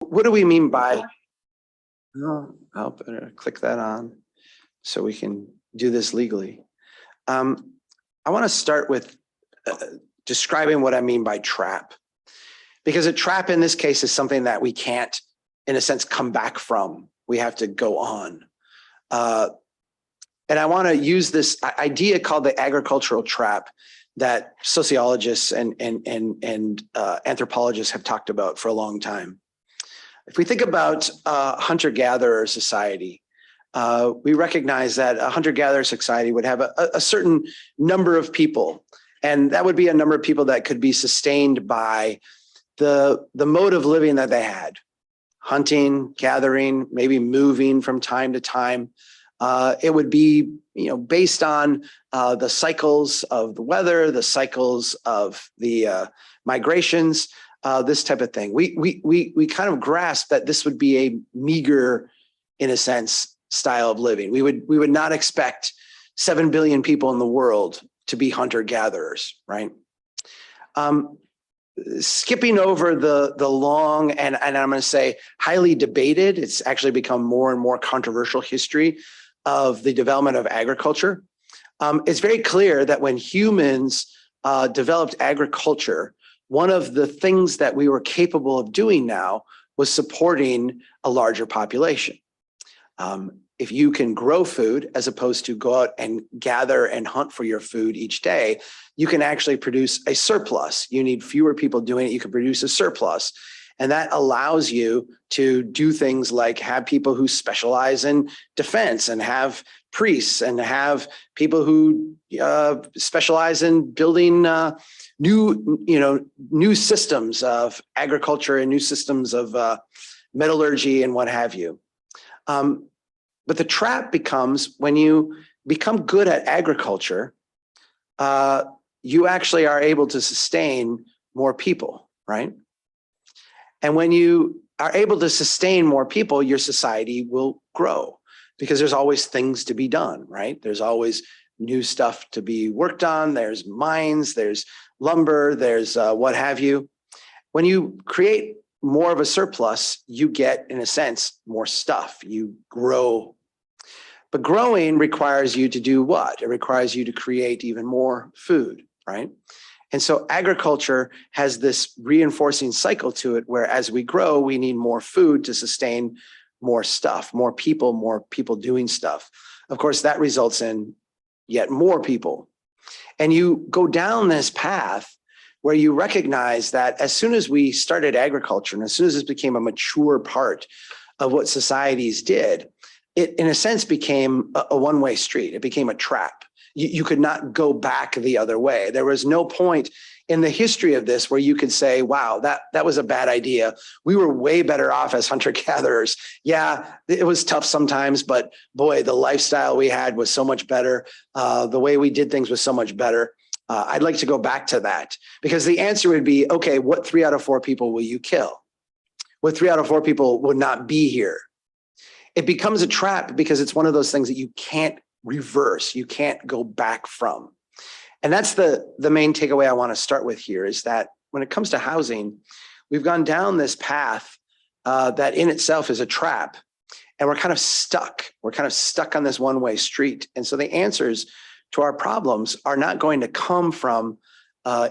What do we mean by, I'll better click that on so we can do this legally. I want to start with describing what I mean by trap, because a trap in this case is something that we can't, in a sense, come back from. We have to go on. And I want to use this idea called the agricultural trap that sociologists and anthropologists have talked about for a long time. If we think about hunter-gatherer society, we recognize that a hunter-gatherer society would have a certain number of people, and that would be a number of people that could be sustained by the mode of living that they had: hunting, gathering, maybe moving from time to time. It would be, based on the cycles of the weather, the cycles of the migrations, this type of thing. We kind of grasp that this would be a meager, in a sense, style of living. We would not expect 7 billion people in the world to be hunter-gatherers, right? Skipping over the long and I'm going to say highly debated, it's actually become more and more controversial history of the development of agriculture. It's very clear that when humans developed agriculture, one of the things that we were capable of doing now was supporting a larger population. If you can grow food as opposed to go out and gather and hunt for your food each day, you can actually produce a surplus. You need fewer people doing it. You can produce a surplus. And that allows you to do things like have people who specialize in defense and have priests and have people who specialize in building new systems of agriculture and new systems of metallurgy and what have you. But the trap becomes when you become good at agriculture, you actually are able to sustain more people, right? And when you are able to sustain more people, your society will grow because there's always things to be done, right? There's always new stuff to be worked on. There's mines, there's lumber, there's what have you. When you create more of a surplus, you get, in a sense, more stuff. You grow. But growing requires you to do what? It requires you to create even more food, right? And so agriculture has this reinforcing cycle to it where as we grow, we need more food to sustain more stuff, more people doing stuff. Of course, that results in yet more people. And you go down this path where you recognize that as soon as we started agriculture and as soon as this became a mature part of what societies did, it in a sense became a one-way street. It became a trap. You could not go back the other way. There was no point in the history of this where you could say, wow, that was a bad idea. We were way better off as hunter-gatherers. Yeah, it was tough sometimes, but boy, the lifestyle we had was so much better. The way we did things was so much better. I'd like to go back to that because the answer would be, okay, what 3 out of 4 people will you kill? What 3 out of 4 people would not be here? It becomes a trap because it's one of those things that you can't reverse, you can't go back from. And that's the main takeaway I want to start with here is that when it comes to housing, we've gone down this path that in itself is a trap, and we're kind of stuck. We're kind of stuck on this one-way street. And so the answers to our problems are not going to come from,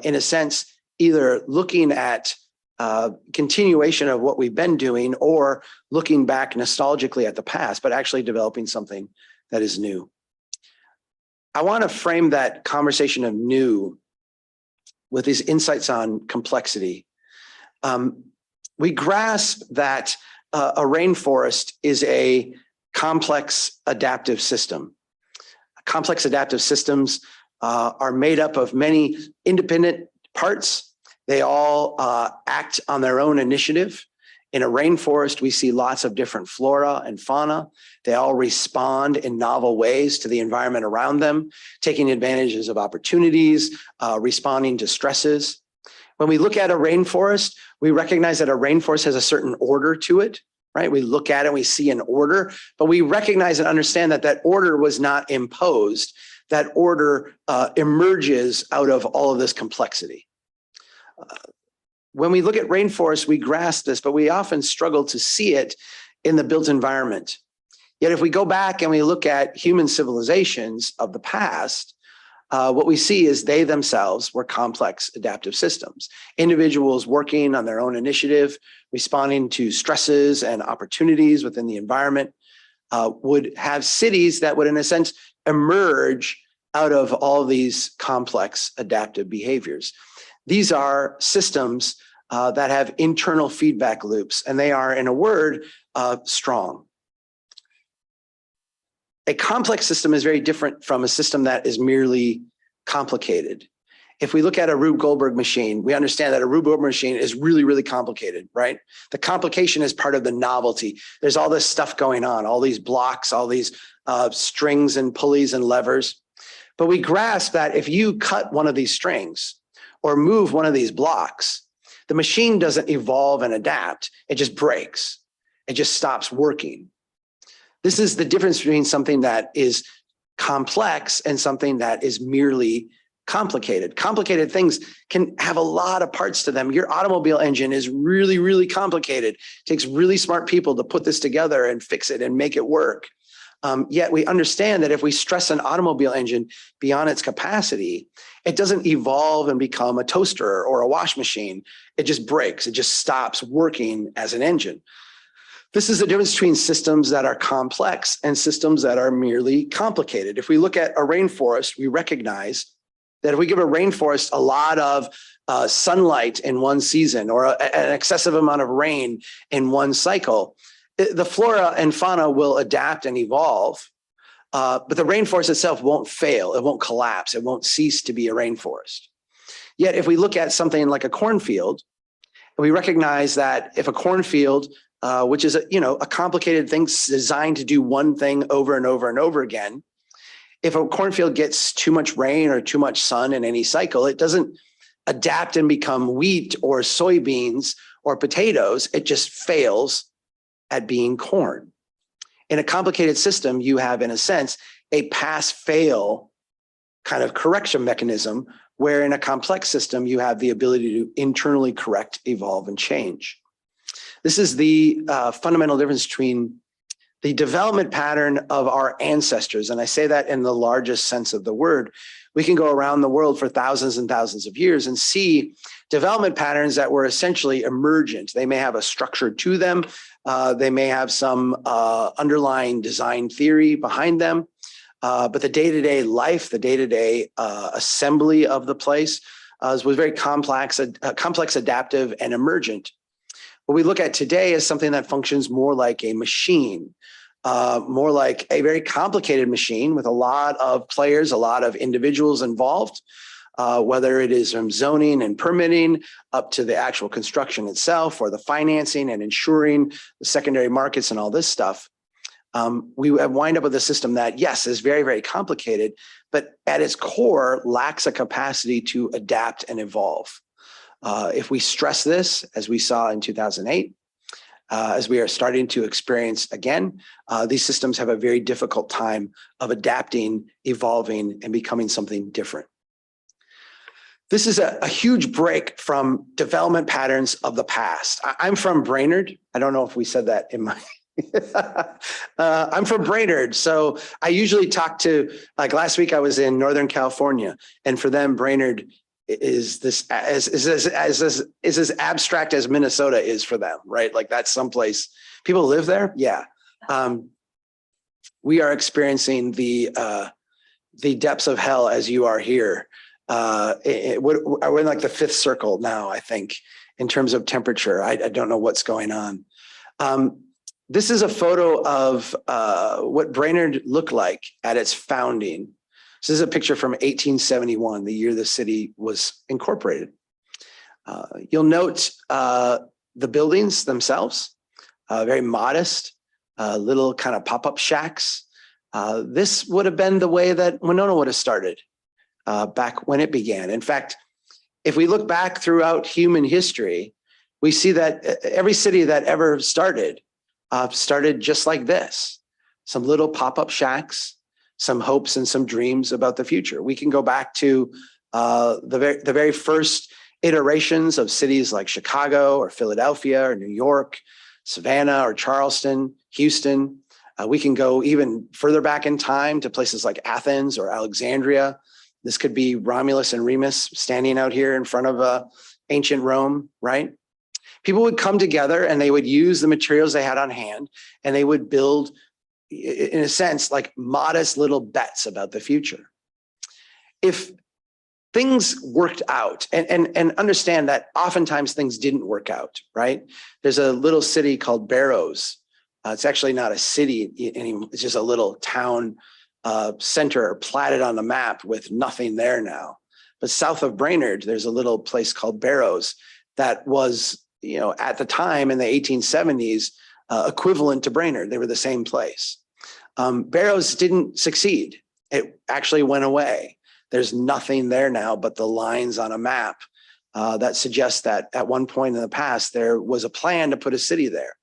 in a sense, either looking at continuation of what we've been doing or looking back nostalgically at the past, but actually developing something that is new. I want to frame that conversation of new with these insights on complexity. We grasp that a rainforest is a complex adaptive system. Complex adaptive systems are made up of many independent parts. They all act on their own initiative. In a rainforest, we see lots of different flora and fauna. They all respond in novel ways to the environment around them, taking advantages of opportunities, responding to stresses. When we look at a rainforest, we recognize that a rainforest has a certain order to it, right? We look at it, we see an order, but we recognize and understand that that order was not imposed. That order emerges out of all of this complexity. when we look at rainforests, we grasp this, but we often struggle to see it in the built environment. Yet if we go back and we look at human civilizations of the past, what we see is they themselves were complex adaptive systems. Individuals working on their own initiative, responding to stresses and opportunities within the environment, would have cities that would, in a sense, emerge out of all these complex adaptive behaviors. These are systems that have internal feedback loops, and they are, in a word, strong. A complex system is very different from a system that is merely complicated. If we look at a Rube Goldberg machine, we understand that a Rube Goldberg machine is really, really complicated, right? The complication is part of the novelty. There's all this stuff going on, all these blocks, all these strings and pulleys and levers. But we grasp that if you cut one of these strings or move one of these blocks, the machine doesn't evolve and adapt. It just breaks. It just stops working. This is the difference between something that is complex and something that is merely complicated. Complicated things can have a lot of parts to them. Your automobile engine is really, really complicated. It takes really smart people to put this together and fix it and make it work. Yet we understand that if we stress an automobile engine beyond its capacity, it doesn't evolve and become a toaster or a wash machine. It just breaks. It just stops working as an engine. This is the difference between systems that are complex and systems that are merely complicated. If we look at a rainforest, we recognize that if we give a rainforest a lot of sunlight in one season or an excessive amount of rain in one cycle, the flora and fauna will adapt and evolve, but the rainforest itself won't fail. It won't collapse. It won't cease to be a rainforest. Yet if we look at something like a cornfield, we recognize that if a cornfield, which is a complicated thing designed to do one thing over and over and over again, if a cornfield gets too much rain or too much sun in any cycle, it doesn't adapt and become wheat or soybeans or potatoes. It just fails at being corn. In a complicated system, you have, in a sense, a pass-fail kind of correction mechanism, where in a complex system, you have the ability to internally correct, evolve, and change. This is the fundamental difference between the development pattern of our ancestors, and I say that in the largest sense of the word. We can go around the world for thousands and thousands of years and see development patterns that were essentially emergent. They may have a structure to them. They may have some underlying design theory behind them. But the day-to-day life, the day-to-day assembly of the place was very complex, adaptive, and emergent. What we look at today is something that functions more like a machine, more like a very complicated machine with a lot of players, a lot of individuals involved, whether it is from zoning and permitting up to the actual construction itself or the financing and ensuring the secondary markets and all this stuff. We wind up with a system that, yes, is very, very complicated, but at its core lacks a capacity to adapt and evolve. If we stress this, as we saw in 2008, as we are starting to experience again, these systems have a very difficult time of adapting, evolving, and becoming something different. This is a huge break from development patterns of the past. I'm from Brainerd. I don't know if we said that in my... I'm from Brainerd, so I usually talk to, like last week I was in Northern California, and for them, Brainerd is as abstract as Minnesota is for them, right? Like that's someplace people live there. Yeah. We are experiencing the depths of hell as you are here. We're in like the fifth circle now, I think, in terms of temperature. I don't know what's going on. This is a photo of what Brainerd looked like at its founding. This is a picture from 1871, the year the city was incorporated. You'll note the buildings themselves, very modest, little kind of pop-up shacks. This would have been the way that Winona would have started back when it began. In fact, if we look back throughout human history, we see that every city that ever started just like this, some little pop-up shacks, some hopes and some dreams about the future. We can go back to the very first iterations of cities like Chicago or Philadelphia or New York, Savannah or Charleston, Houston. We can go even further back in time to places like Athens or Alexandria. This could be Romulus and Remus standing out here in front of ancient Rome, right? People would come together and they would use the materials they had on hand, and they would build, in a sense, like modest little bets about the future. If things worked out, and understand that oftentimes things didn't work out, right? There's a little city called Barrows. It's actually not a city anymore. It's just a little town center platted on the map with nothing there now. But south of Brainerd, there's a little place called Barrows that was, at the time in the 1870s, equivalent to Brainerd. They were the same place. Barrows didn't succeed. It actually went away. There's nothing there now but the lines on a map that suggests that at one point in the past, there was a plan to put a city there.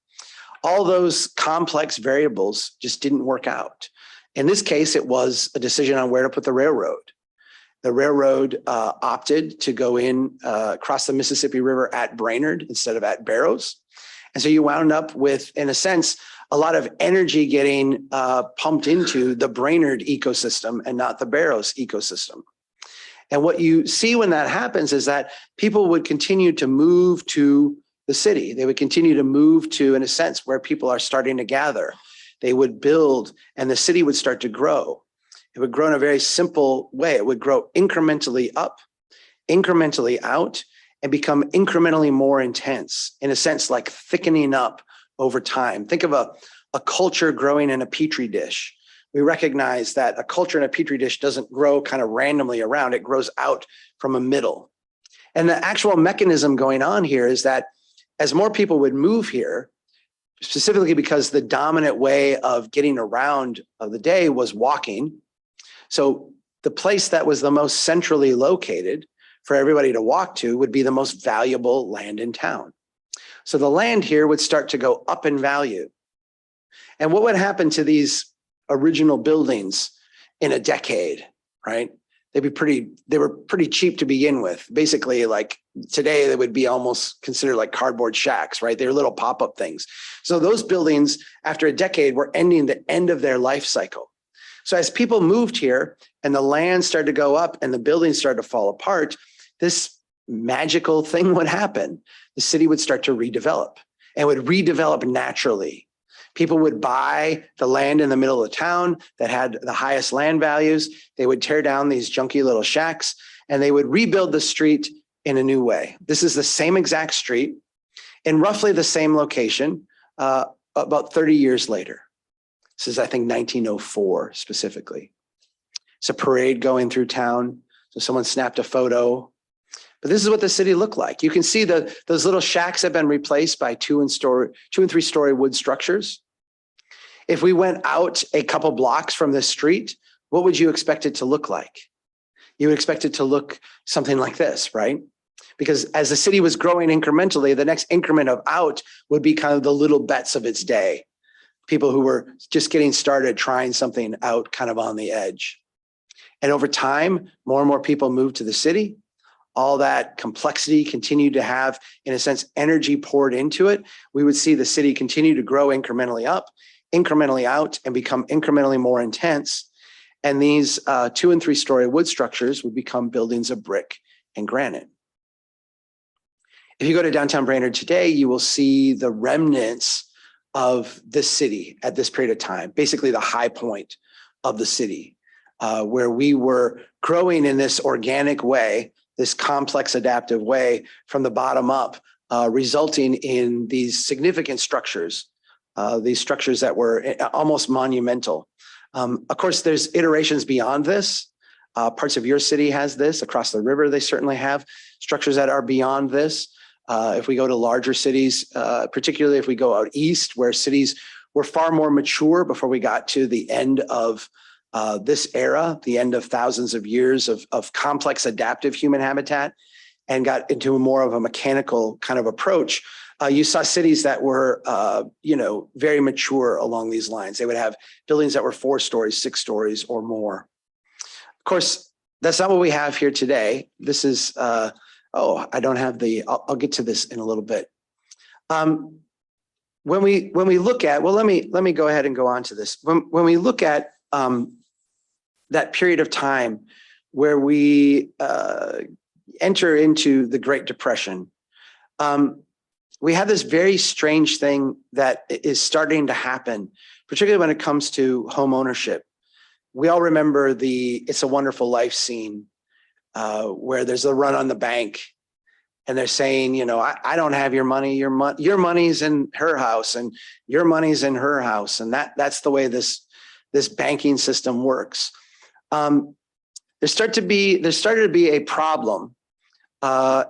All those complex variables just didn't work out. In this case, it was a decision on where to put the railroad. The railroad opted to go in across the Mississippi River at Brainerd instead of at Barrows. And so you wound up with, in a sense, a lot of energy getting pumped into the Brainerd ecosystem and not the Barrows ecosystem. And what you see when that happens is that people would continue to move to the city. They would continue to move to, in a sense, where people are starting to gather. They would build, and the city would start to grow. It would grow in a very simple way. It would grow incrementally up, incrementally out, and become incrementally more intense, in a sense, like thickening up over time. Think of a culture growing in a petri dish. We recognize that a culture in a petri dish doesn't grow kind of randomly around. It grows out from a middle. And the actual mechanism going on here is that as more people would move here, specifically because the dominant way of getting around of the day was walking. So the place that was the most centrally located for everybody to walk to would be the most valuable land in town. So the land here would start to go up in value. And what would happen to these original buildings in a decade, right? They were pretty cheap to begin with. Basically, like today, they would be almost considered like cardboard shacks, right? They're little pop-up things. So those buildings, after a decade, were ending the end of their life cycle. So as people moved here and the land started to go up and the buildings started to fall apart, this magical thing would happen. The city would start to redevelop and would redevelop naturally. People would buy the land in the middle of the town that had the highest land values. They would tear down these junky little shacks and they would rebuild the street in a new way. This is the same exact street in roughly the same location about 30 years later. This is, I think, 1904 specifically. It's a parade going through town. So someone snapped a photo. But this is what the city looked like. You can see those little shacks have been replaced by 2 and 3 story wood structures. If we went out a couple blocks from this street, what would you expect it to look like? You would expect it to look something like this, right? Because as the city was growing incrementally, the next increment of out would be kind of the little bets of its day. People who were just getting started, trying something out kind of on the edge. And over time, more and more people moved to the city. All that complexity continued to have, in a sense, energy poured into it. We would see the city continue to grow incrementally up, incrementally out, and become incrementally more intense. And these 2 and 3 story wood structures would become buildings of brick and granite. If you go to downtown Brainerd today, you will see the remnants of this city at this period of time, basically the high point of the city, where we were growing in this organic way, this complex adaptive way from the bottom up, resulting in these significant structures, these structures that were almost monumental. Of course, there's iterations beyond this. Parts of your city has this. Across the river, they certainly have structures that are beyond this. If we go to larger cities, particularly if we go out east, where cities were far more mature before we got to the end of this era, the end of thousands of years of complex adaptive human habitat, and got into more of a mechanical kind of approach, you saw cities that were, very mature along these lines. They would have buildings that were 4 stories, 6 stories or more. Of course, that's not what we have here today. This is Oh, I don't have I'll get to this in a little bit. When we look at, well, let me go ahead and go on to this. When we look at that period of time where we enter into the Great Depression, we have this very strange thing that is starting to happen, particularly when it comes to home ownership. We all remember the "It's a Wonderful Life" scene where there's a run on the bank, and they're saying, I don't have your money. Your money's in her house, and your money's in her house, and that's the way this banking system works. There started to be a problem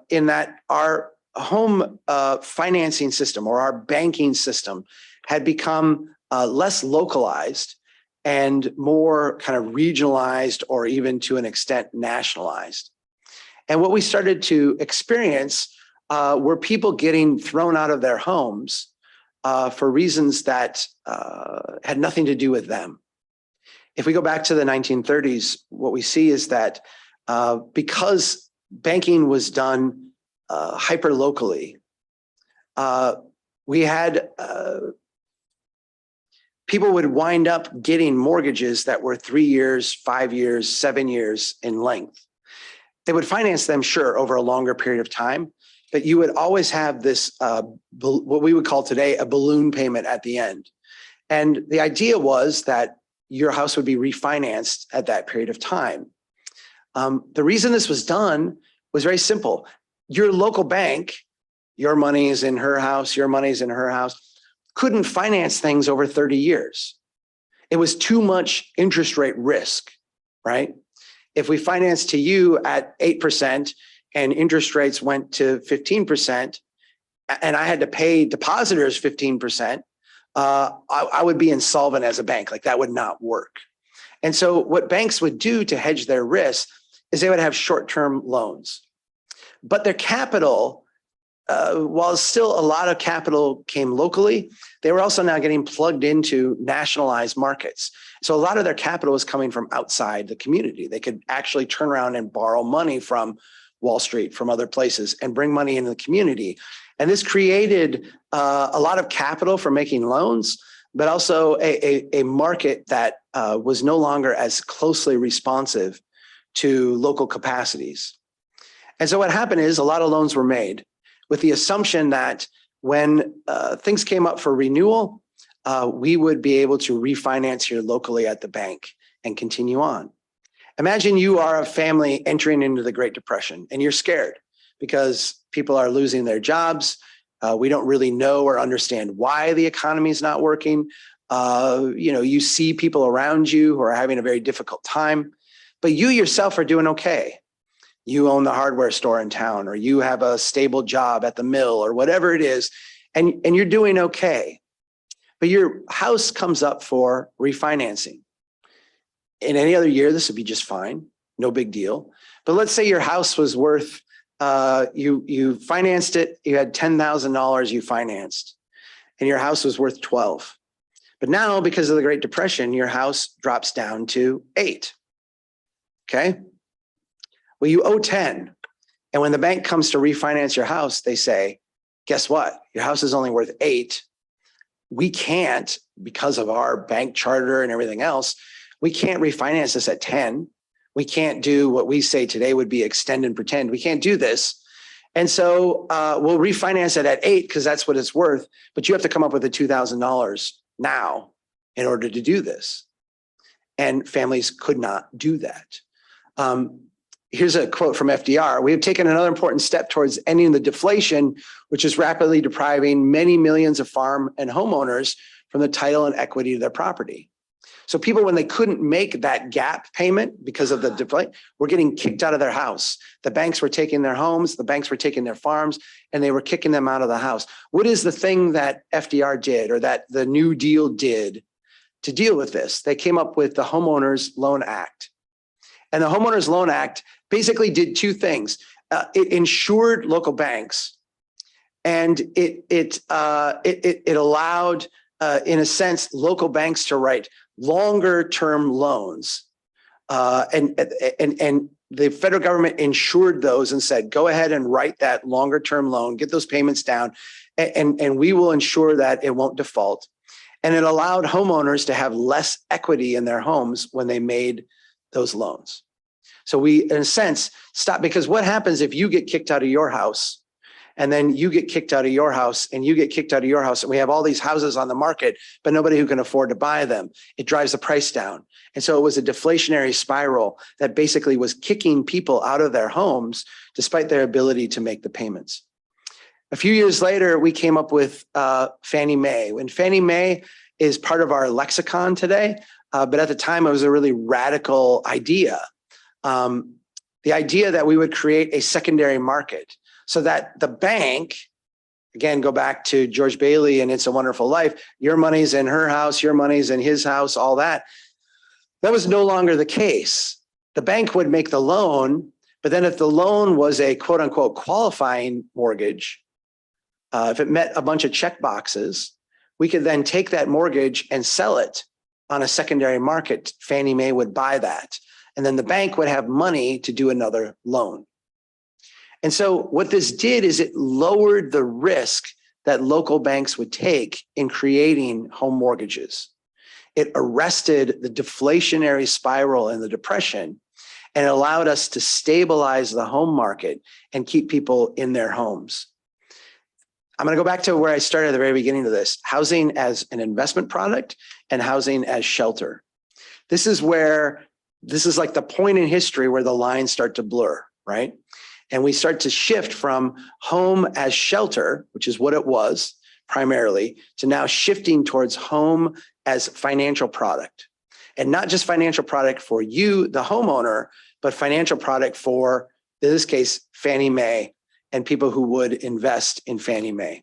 in that our home financing system, or our banking system, had become less localized and more kind of regionalized, or even to an extent nationalized. And what we started to experience were people getting thrown out of their homes for reasons that had nothing to do with them. If we go back to the 1930s, what we see is that because banking was done hyper locally, we had people would wind up getting mortgages that were 3 years, 5 years, 7 years in length. They would finance them, sure, over a longer period of time, but you would always have this, what we would call today a balloon payment at the end. And the idea was that your house would be refinanced at that period of time. The reason this was done was very simple. Your local bank, your money is in her house, your money is in her house, couldn't finance things over 30 years. It was too much interest rate risk, right? If we financed to you at 8% and interest rates went to 15%, and I had to pay depositors 15%, I would be insolvent as a bank. Like, that would not work. And so what banks would do to hedge their risk is they would have short-term loans. But their capital, while still a lot of capital came locally, they were also now getting plugged into nationalized markets. So a lot of their capital was coming from outside the community. They could actually turn around and borrow money from Wall Street, from other places, and bring money into the community. And this created a lot of capital for making loans, but also a market that was no longer as closely responsive to local capacities. And so what happened is a lot of loans were made with the assumption that when things came up for renewal, we would be able to refinance here locally at the bank and continue on. Imagine you are a family entering into the Great Depression and you're scared because people are losing their jobs. We don't really know or understand why the economy is not working. You see people around you who are having a very difficult time, but you yourself are doing okay. You own the hardware store in town, or you have a stable job at the mill, or whatever it is, and you're doing okay. But your house comes up for refinancing. In any other year, this would be just fine, no big deal. But let's say your house was worth, you financed it, you had $10,000 you financed, and your house was worth 12. But now, because of the Great Depression, your house drops down to 8. Okay? Well, you owe 10. And when the bank comes to refinance your house, they say, guess what? Your house is only worth 8. We can't, because of our bank charter and everything else, we can't refinance this at 10. We can't do what we say today would be extend and pretend. We can't do this. And so we'll refinance it at 8 because that's what it's worth. But you have to come up with the $2,000 now in order to do this. And families could not do that. Here's a quote from FDR. We have taken another important step towards ending the deflation, which is rapidly depriving many millions of farm and homeowners from the title and equity of their property. So people, when they couldn't make that gap payment because of the deflation, were getting kicked out of their house. The banks were taking their homes, the banks were taking their farms, and they were kicking them out of the house. What is the thing that FDR did, or that the New Deal did to deal with this? They came up with the Homeowners Loan Act. And the Homeowners Loan Act basically did two things. It insured local banks, and it allowed, in a sense, local banks to write longer term loans. And the federal government insured those and said, go ahead and write that longer term loan, get those payments down, and we will ensure that it won't default. And it allowed homeowners to have less equity in their homes when they made those loans. So we, in a sense, stop, because what happens if you get kicked out of your house, and then you get kicked out of your house, and you get kicked out of your house, and we have all these houses on the market, but nobody who can afford to buy them? It drives the price down. And so it was a deflationary spiral that basically was kicking people out of their homes despite their ability to make the payments. A few years later, we came up with Fannie Mae. And Fannie Mae is part of our lexicon today, but at the time it was a really radical idea. The idea that we would create a secondary market so that the bank, again, go back to George Bailey and It's a Wonderful Life, your money's in her house, your money's in his house, all that. That was no longer the case. The bank would make the loan, but then if the loan was a quote unquote qualifying mortgage, if it met a bunch of check boxes, we could then take that mortgage and sell it on a secondary market. Fannie Mae would buy that. And then the bank would have money to do another loan. And so what this did is it lowered the risk that local banks would take in creating home mortgages. It arrested the deflationary spiral and the depression, and it allowed us to stabilize the home market and keep people in their homes. I'm going to go back to where I started at the very beginning of this: housing as an investment product and housing as shelter. This is like the point in history where the lines start to blur, right? And we start to shift from home as shelter, which is what it was primarily, to now shifting towards home as financial product. And not just financial product for you, the homeowner, but financial product for, in this case, Fannie Mae and people who would invest in Fannie Mae.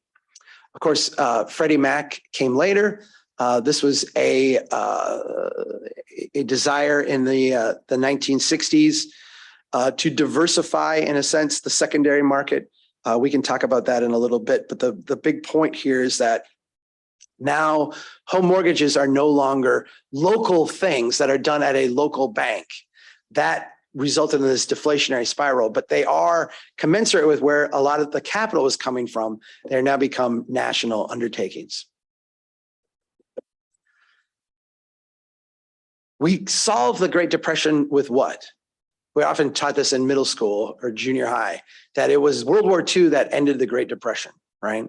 Of course, Freddie Mac came later. This was a desire in the 1960s to diversify, in a sense, the secondary market. We can talk about that in a little bit, but the big point here is that now home mortgages are no longer local things that are done at a local bank. That resulted in this deflationary spiral, but they are commensurate with where a lot of the capital is coming from. They're now become national undertakings. We solved the Great Depression with what? We often taught this in middle school or junior high, that it was World War II that ended the Great Depression, right?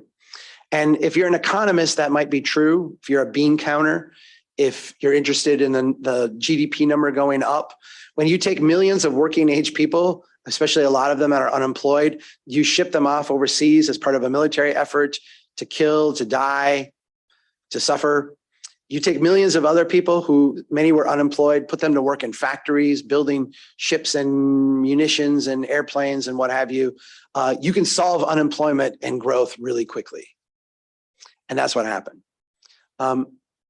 And if you're an economist, that might be true. If you're a bean counter, if you're interested in the GDP number going up, when you take millions of working age people, especially a lot of them that are unemployed, you ship them off overseas as part of a military effort to kill, to die, to suffer. You take millions of other people who many were unemployed, put them to work in factories, building ships and munitions and airplanes and what have you. You can solve unemployment and growth really quickly. And that's what happened.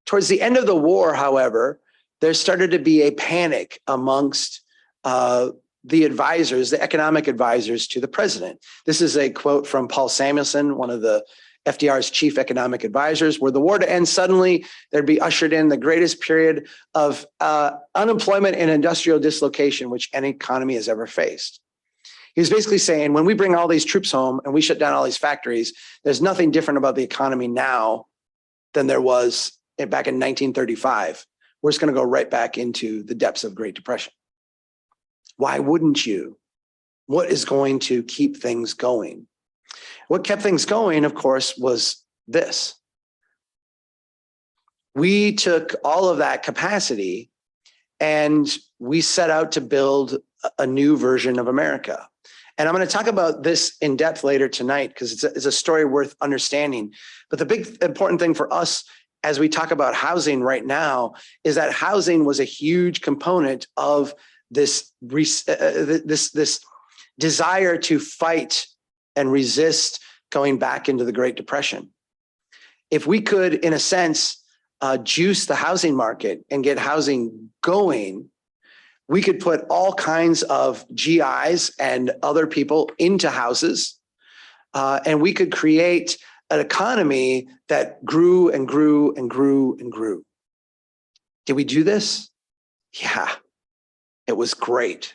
Towards the end of the war, however, there started to be a panic amongst the advisors, the economic advisors to the president. This is a quote from Paul Samuelson, one of the FDR's chief economic advisors. Were the war to end suddenly, there'd be ushered in the greatest period of unemployment and industrial dislocation which any economy has ever faced. He was basically saying, when we bring all these troops home and we shut down all these factories, there's nothing different about the economy now than there was back in 1935. We're just going to go right back into the depths of Great Depression. Why wouldn't you? What is going to keep things going? What kept things going, of course, was this. We took all of that capacity and we set out to build a new version of America. And I'm going to talk about this in depth later tonight because it's a story worth understanding. But the big important thing for us as we talk about housing right now is that housing was a huge component of this desire to fight and resist going back into the Great Depression. If we could, in a sense, juice the housing market and get housing going, we could put all kinds of GIs and other people into houses, and we could create an economy that grew and grew and grew and grew. Did we do this? Yeah, it was great.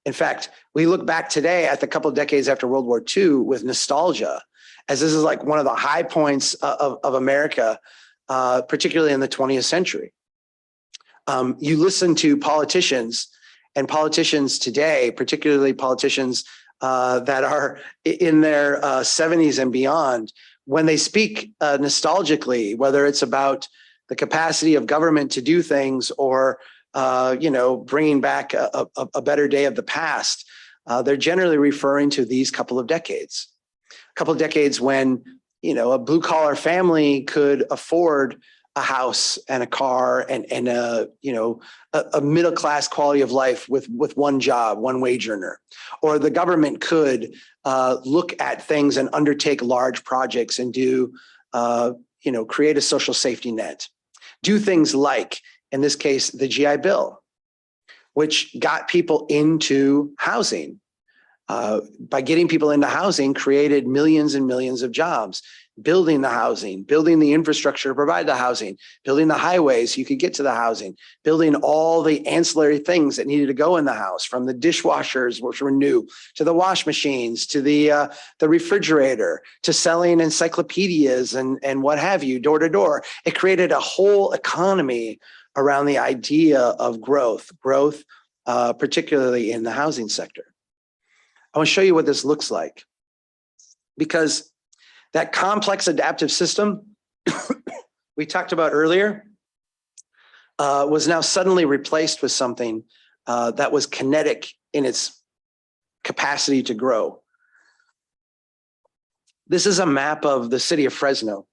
In fact, we look back today at the couple of decades after World War II with nostalgia, as this is like one of the high points of America, particularly in the 20th century. You listen to politicians, and politicians today, particularly politicians that are in their 70s and beyond, when they speak nostalgically, whether it's about the capacity of government to do things or bringing back a better day of the past, they're generally referring to these couple of decades. A couple of decades when a blue collar family could afford a house and a car and a middle class quality of life with one job, one wage earner, or the government could look at things and undertake large projects and do create a social safety net, do things like, in this case, the GI Bill, which got people into housing. By getting people into housing, created millions and millions of jobs, building the housing, building the infrastructure to provide the housing, building the highways so you could get to the housing, building all the ancillary things that needed to go in the house, from the dishwashers, which were new, to the wash machines, to the refrigerator, to selling encyclopedias and what have you, door to door. It created a whole economy around the idea of growth, particularly in the housing sector. I want to show you what this looks like, because that complex adaptive system we talked about earlier was now suddenly replaced with something that was kinetic in its capacity to grow. This is a map of the city of Fresno.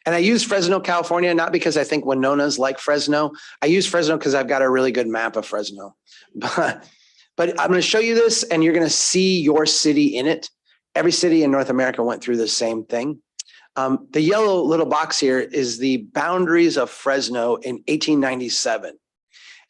And I use Fresno, California, not because I think Winona's like Fresno. I use Fresno because I've got a really good map of Fresno. But I'm going to show you this, and you're going to see your city in it. Every city in North America went through the same thing. The yellow little box here is the boundaries of Fresno in 1897.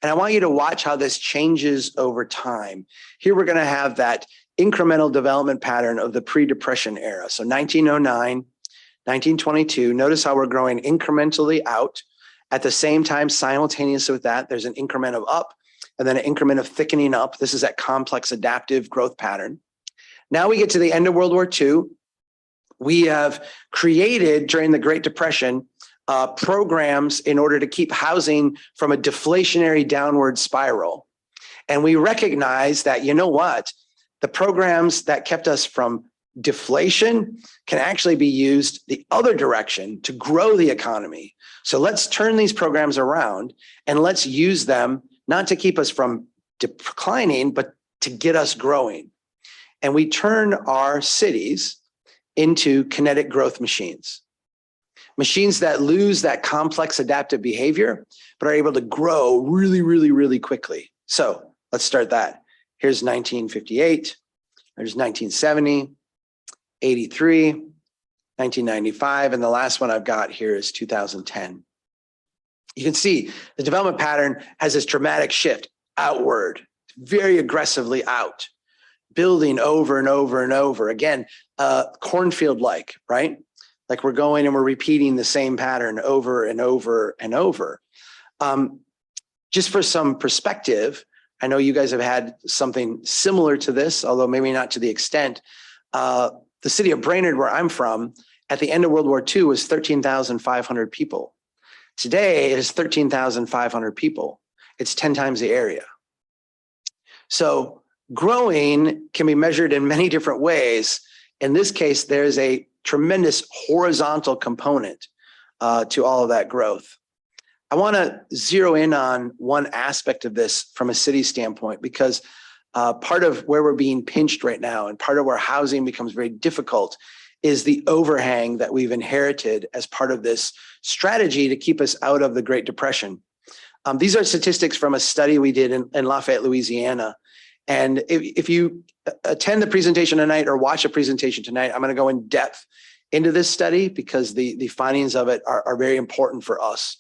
And I want you to watch how this changes over time. Here we're going to have that incremental development pattern of the pre-Depression era. So 1909, 1922, notice how we're growing incrementally out. At the same time, simultaneous with that, there's an increment of up, and then an increment of thickening up. This is that complex adaptive growth pattern. Now we get to the end of World War II. We have created, during the Great Depression, programs in order to keep housing from a deflationary downward spiral. And we recognize that, you know what? The programs that kept us from deflation can actually be used the other direction to grow the economy. So let's turn these programs around and let's use them not to keep us from declining, but to get us growing. And we turn our cities into kinetic growth machines. Machines that lose that complex adaptive behavior, but are able to grow really, really, really quickly. So let's start that. Here's 1958, there's 1970, 83, 1995, and the last one I've got here is 2010. You can see the development pattern has this dramatic shift outward, very aggressively out, building over and over and over. Again, cornfield-like, right? Like we're going and we're repeating the same pattern over and over and over. Just for some perspective, I know you guys have had something similar to this, although maybe not to the extent. The city of Brainerd, where I'm from, at the end of World War II was 13,500 people. Today, it is 13,500 people. It's 10 times the area. So growing can be measured in many different ways. In this case, there's a tremendous horizontal component to all of that growth. I want to zero in on one aspect of this from a city standpoint, because part of where we're being pinched right now and part of where housing becomes very difficult is the overhang that we've inherited as part of this strategy to keep us out of the Great Depression. These are statistics from a study we did in Lafayette, Louisiana. And if you attend the presentation tonight or watch a presentation tonight, I'm going to go in depth into this study because the findings of it are very important for us.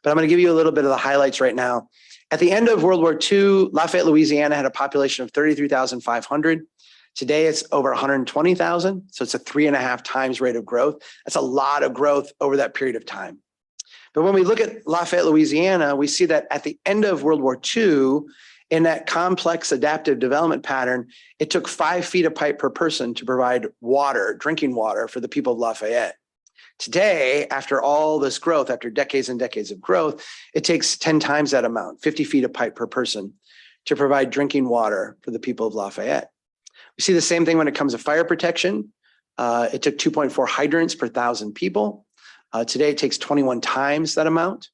But I'm going to give you a little bit of the highlights right now. At the end of World War II, Lafayette, Louisiana had a population of 33,500. Today, it's over 120,000. So it's a 3.5 times rate of growth. That's a lot of growth over that period of time. But when we look at Lafayette, Louisiana, we see that at the end of World War II, In that complex adaptive development pattern, it took 5 feet of pipe per person to provide water, drinking water for the people of Lafayette. Today, after all this growth, after decades and decades of growth, it takes 10 times that amount, 50 feet of pipe per person, to provide drinking water for the people of Lafayette. We see the same thing when it comes to fire protection. It took 2.4 hydrants per 1,000 people. Today, it takes 21 times that amount.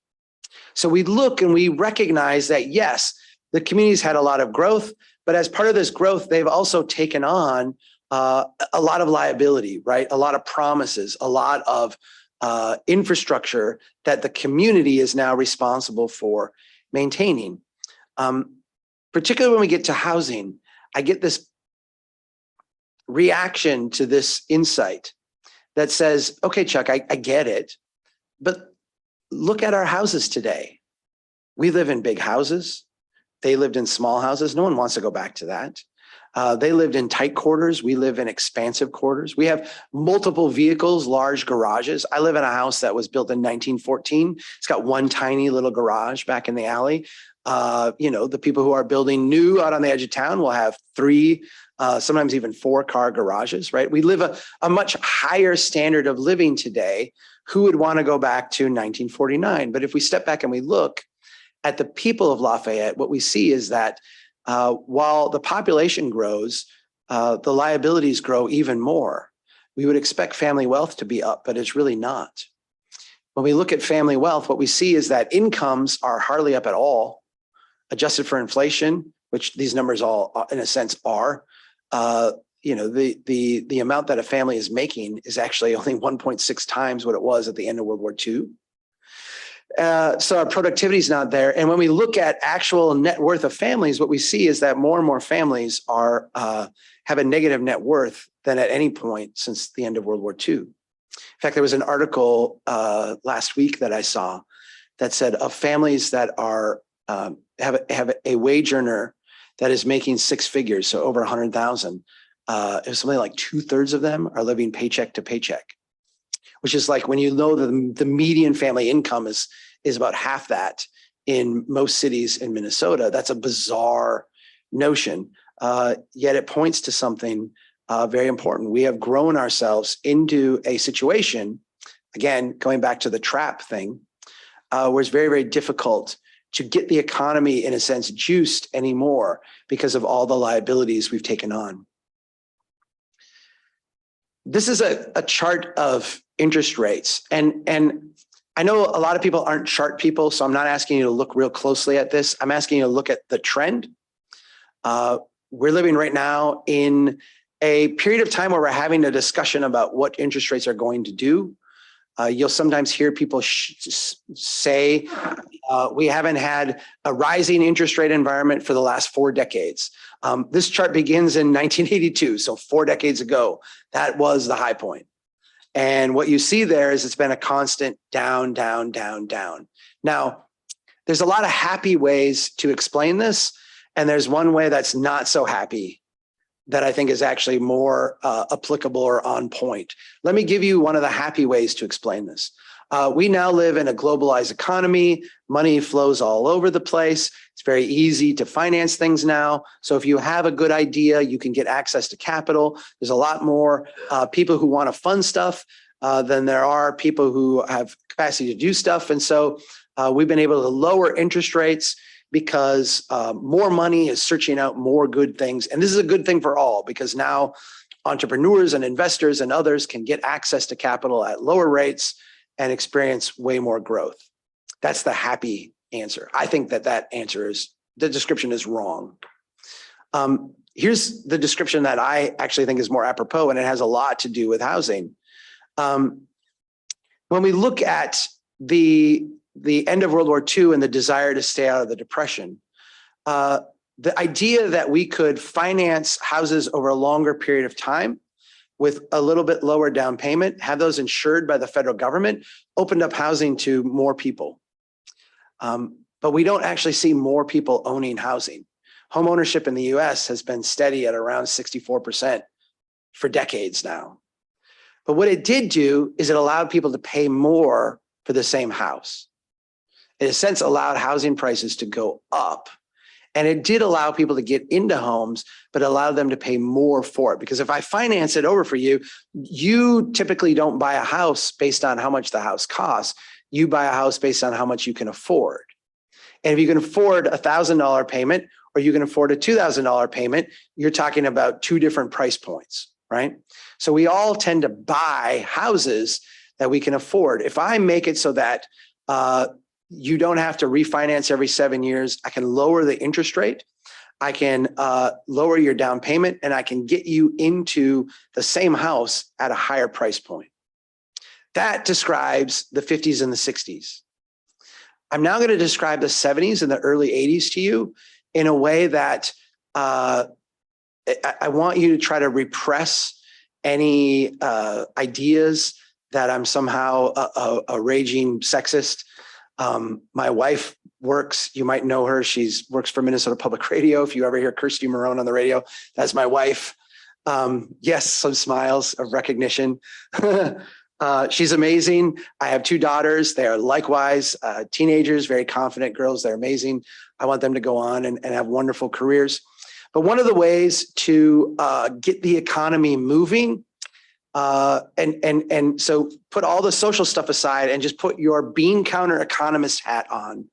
So we look and we recognize that, yes, the community's had a lot of growth, but as part of this growth, they've also taken on a lot of liability, right? A lot of promises, a lot of infrastructure that the community is now responsible for maintaining. Particularly when we get to housing, I get this reaction to this insight that says, okay, Chuck, I get it, but look at our houses today. We live in big houses. They lived in small houses. No one wants to go back to that. They lived in tight quarters. We live in expansive quarters. We have multiple vehicles, large garages. I live in a house that was built in 1914. It's got one tiny little garage back in the alley. The people who are building new out on the edge of town will have 3, sometimes even 4-car garages, right? We live a much higher standard of living today. Who would want to go back to 1949? But if we step back and we look at the people of Lafayette, what we see is that while the population grows, the liabilities grow even more. We would expect family wealth to be up, but it's really not. When we look at family wealth, what we see is that incomes are hardly up at all, adjusted for inflation, which these numbers all, in a sense, are. The amount that a family is making is actually only 1.6 times what it was at the end of World War II. So our productivity is not there. And when we look at actual net worth of families, what we see is that more and more families are have a negative net worth than at any point since the end of World War II. In fact, there was an article last week that I saw that said of families that are have a wage earner that is making 6 figures, so over 100,000. It was something like 2/3 of them are living paycheck to paycheck, which is like when you know the median family income is about half that in most cities in Minnesota. That's a bizarre notion, yet it points to something very important. We have grown ourselves into a situation, again, going back to the trap thing, where it's very, very difficult to get the economy, in a sense, juiced anymore because of all the liabilities we've taken on. This is a chart of interest rates. And I know a lot of people aren't chart people, so I'm not asking you to look real closely at this. I'm asking you to look at the trend. We're living right now in a period of time where we're having a discussion about what interest rates are going to do. You'll sometimes hear people say, we haven't had a rising interest rate environment for the last 4 decades. This chart begins in 1982, so 4 decades ago. That was the high point. And what you see there is it's been a constant down, down, down, down. Now, there's a lot of happy ways to explain this, and there's one way that's not so happy that I think is actually more applicable or on point. Let me give you one of the happy ways to explain this. We now live in a globalized economy. Money flows all over the place. It's very easy to finance things now. So if you have a good idea, you can get access to capital. There's a lot more people who want to fund stuff than there are people who have capacity to do stuff. And so we've been able to lower interest rates because more money is searching out more good things. And this is a good thing for all, because now entrepreneurs and investors and others can get access to capital at lower rates and experience way more growth. That's the happy answer. I think that answer is, the description is wrong. Here's the description that I actually think is more apropos, and it has a lot to do with housing. When we look at the end of World War II and the desire to stay out of the Depression, the idea that we could finance houses over a longer period of time with a little bit lower down payment, have those insured by the federal government, opened up housing to more people. But we don't actually see more people owning housing. Home ownership in the US has been steady at around 64% for decades now. But what it did do is it allowed people to pay more for the same house. In a sense, allowed housing prices to go up. And it did allow people to get into homes, but allowed them to pay more for it. Because if I finance it over for you, you typically don't buy a house based on how much the house costs. You buy a house based on how much you can afford. And if you can afford a $1,000 payment or you can afford a $2,000 payment, you're talking about two different price points, right? So we all tend to buy houses that we can afford. If I make it so that you don't have to refinance every 7 years, I can lower the interest rate, I can lower your down payment, and I can get you into the same house at a higher price point. That describes the 50s and the 60s. I'm now going to describe the 70s and the early 80s to you in a way that I want you to try to repress any ideas that I'm somehow a raging sexist. My wife works, you might know her, works for Minnesota Public Radio. If you ever hear Kirsty Marohn on the radio, that's my wife. Yes, some smiles of recognition. She's amazing. I have two daughters. They are likewise teenagers, very confident girls. They're amazing. I want them to go on and have wonderful careers. But one of the ways to get the economy moving, and so put all the social stuff aside and just put your bean counter economist hat on,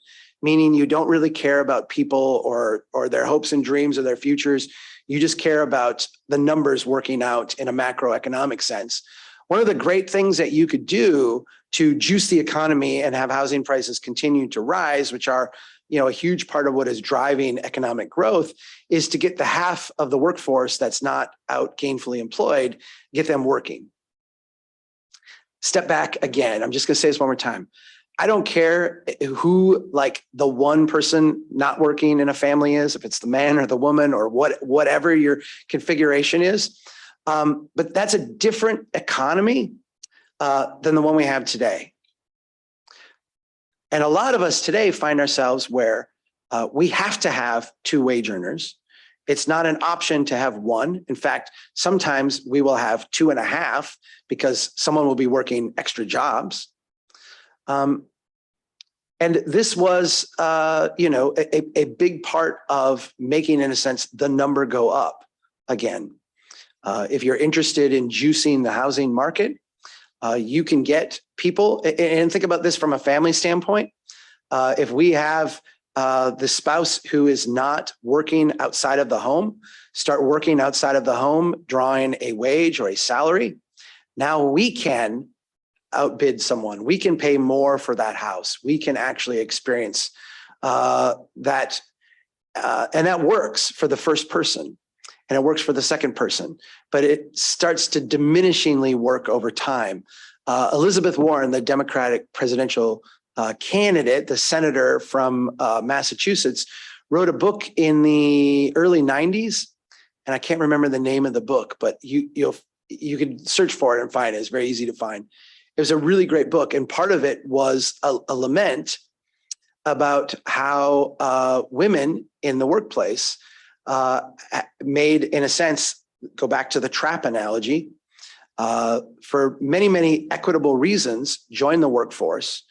meaning you don't really care about people or their hopes and dreams or their futures. You just care about the numbers working out in a macroeconomic sense. One of the great things that you could do to juice the economy and have housing prices continue to rise, which are, a huge part of what is driving economic growth, is to get the half of the workforce that's not out gainfully employed, get them working. Step back again. I'm just going to say this one more time. I don't care who the one person not working in a family is, if it's the man or the woman or whatever your configuration is. But that's a different economy than the one we have today. And a lot of us today find ourselves where we have to have two wage earners. It's not an option to have one. In fact, sometimes we will have 2.5 because someone will be working extra jobs. And this was, a big part of making, in a sense, the number go up again. If you're interested in juicing the housing market, you can get people, and think about this from a family standpoint. If we have the spouse who is not working outside of the home, start working outside of the home, drawing a wage or a salary, now we can outbid someone. We can pay more for that house. We can actually experience that. And that works for the first person. And it works for the second person, but it starts to diminishingly work over time. Elizabeth Warren, the Democratic presidential candidate, the senator from Massachusetts, wrote a book in the early 90s, and I can't remember the name of the book, but you could search for it and find it. It's very easy to find. It was a really great book, and part of it was a lament about how women in the workplace made, in a sense, go back to the trap analogy, for many, many equitable reasons, join the workforce,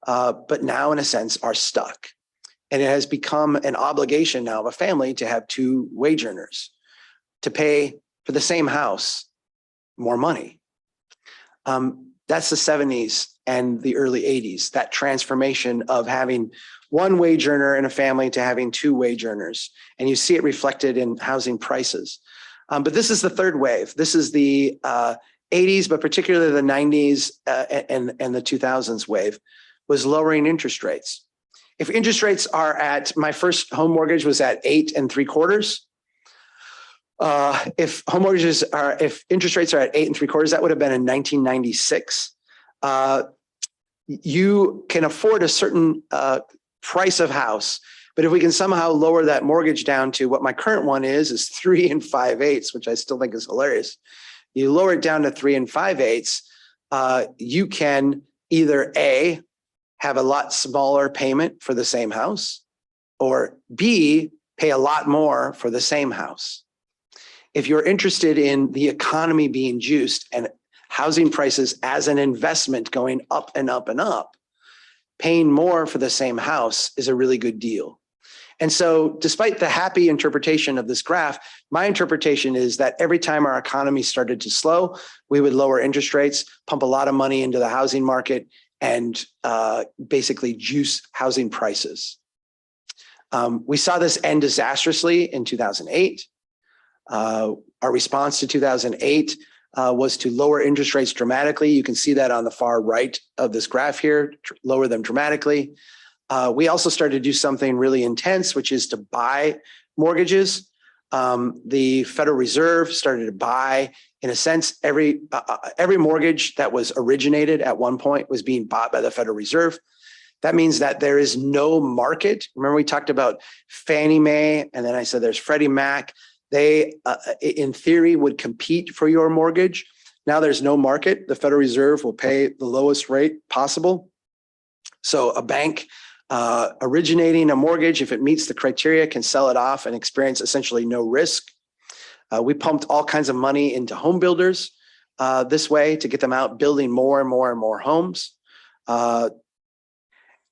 but now, in a sense, are stuck. And it has become an obligation now of a family to have two wage earners to pay for the same house more money. That's the 70s and the early 80s, that transformation of having one wage earner in a family to having two wage earners. And you see it reflected in housing prices. But this is the third wave. This is the 80s, but particularly the 90s and the 2000s wave, was lowering interest rates. If interest rates are at, my first home mortgage was at 8 3/4. If interest rates are at 8 3/4, that would have been in 1996. You can afford a certain price of house, but if we can somehow lower that mortgage down to what my current one is 3 5/8, which I still think is hilarious. You lower it down to 3 5/8, you can either A, have a lot smaller payment for the same house, or B, pay a lot more for the same house. If you're interested in the economy being juiced and housing prices as an investment going up and up and up, paying more for the same house is a really good deal. And so despite the happy interpretation of this graph, my interpretation is that every time our economy started to slow, we would lower interest rates, pump a lot of money into the housing market, and basically juice housing prices. We saw this end disastrously in 2008. Our response to 2008 was to lower interest rates dramatically. You can see that on the far right of this graph here, lower them dramatically. We also started to do something really intense, which is to buy mortgages. The Federal Reserve started to buy, in a sense, every mortgage that was originated at one point was being bought by the Federal Reserve. That means that there is no market. Remember, we talked about Fannie Mae, and then I said there's Freddie Mac. They, in theory, would compete for your mortgage. Now there's no market. The Federal Reserve will pay the lowest rate possible. So a bank originating a mortgage, if it meets the criteria, can sell it off and experience essentially no risk. We pumped all kinds of money into home builders this way to get them out building more and more and more homes.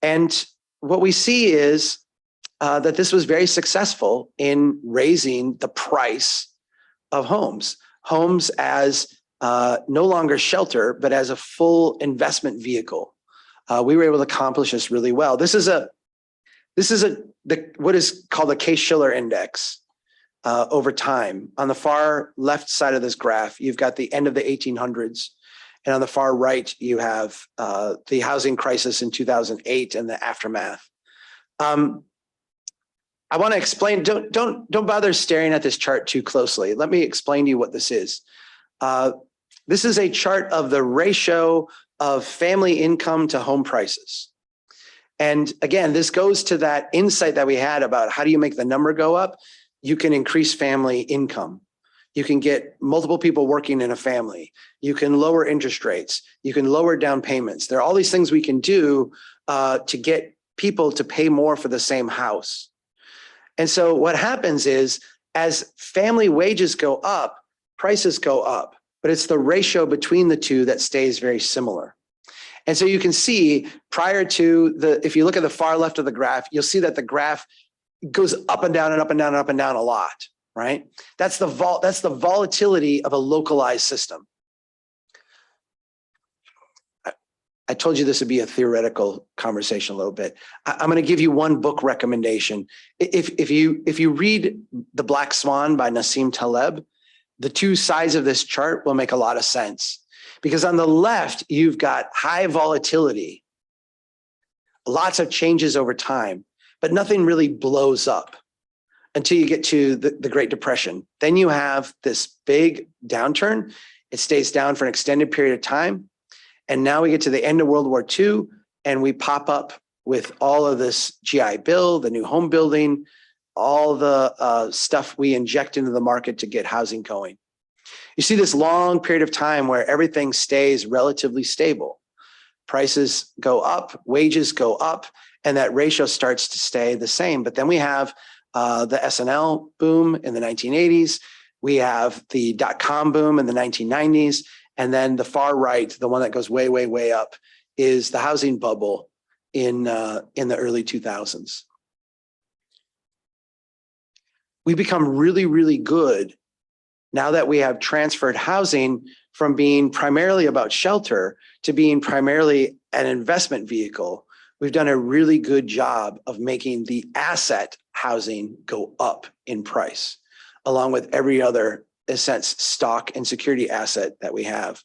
And what we see is that this was very successful in raising the price of homes. Homes as no longer shelter, but as a full investment vehicle. We were able to accomplish this really well. This is what is called the Case-Shiller Index over time. On the far left side of this graph, you've got the end of the 1800s. And on the far right, you have the housing crisis in 2008 and the aftermath. I want to explain, don't bother staring at this chart too closely. Let me explain to you what this is. This is a chart of the ratio of family income to home prices. And again, this goes to that insight that we had about how do you make the number go up? You can increase family income. You can get multiple people working in a family. You can lower interest rates. You can lower down payments. There are all these things we can do to get people to pay more for the same house. And so what happens is as family wages go up, prices go up, but it's the ratio between the two that stays very similar. And so you can see prior to if you look at the far left of the graph, you'll see that the graph goes up and down and up and down and up and down a lot, right? That's the volatility of a localized system. I told you this would be a theoretical conversation a little bit. I'm going to give you one book recommendation. If you read The Black Swan by Nassim Taleb, the two sides of this chart will make a lot of sense. Because on the left, you've got high volatility, lots of changes over time, but nothing really blows up until you get to the Great Depression. Then you have this big downturn. It stays down for an extended period of time. And now we get to the end of World War II, and we pop up with all of this GI Bill, the new home building, all the stuff we inject into the market to get housing going. You see this long period of time where everything stays relatively stable. Prices go up, wages go up, and that ratio starts to stay the same. But then we have the S&L boom in the 1980s. We have the dot-com boom in the 1990s. And then the far right, the one that goes way, way, way up, is the housing bubble in the early 2000s. We become really, really good now that we have transferred housing from being primarily about shelter to being primarily an investment vehicle. We've done a really good job of making the asset housing go up in price, along with every other, in a sense, stock and security asset that we have.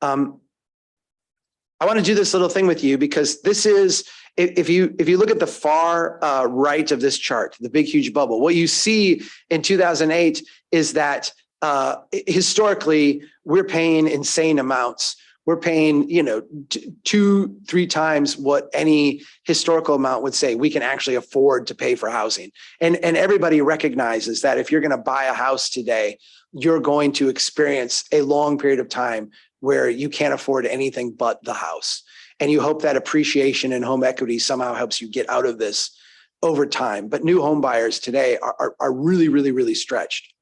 I want to do this little thing with you because this is, if you look at the far right of this chart, the big, huge bubble, what you see in 2008 is that historically we're paying insane amounts. We're paying, 2-3 times what any historical amount would say we can actually afford to pay for housing. And everybody recognizes that if you're going to buy a house today, you're going to experience a long period of time where you can't afford anything but the house. And you hope that appreciation in home equity somehow helps you get out of this over time. But new home buyers today are really, really, really stretched.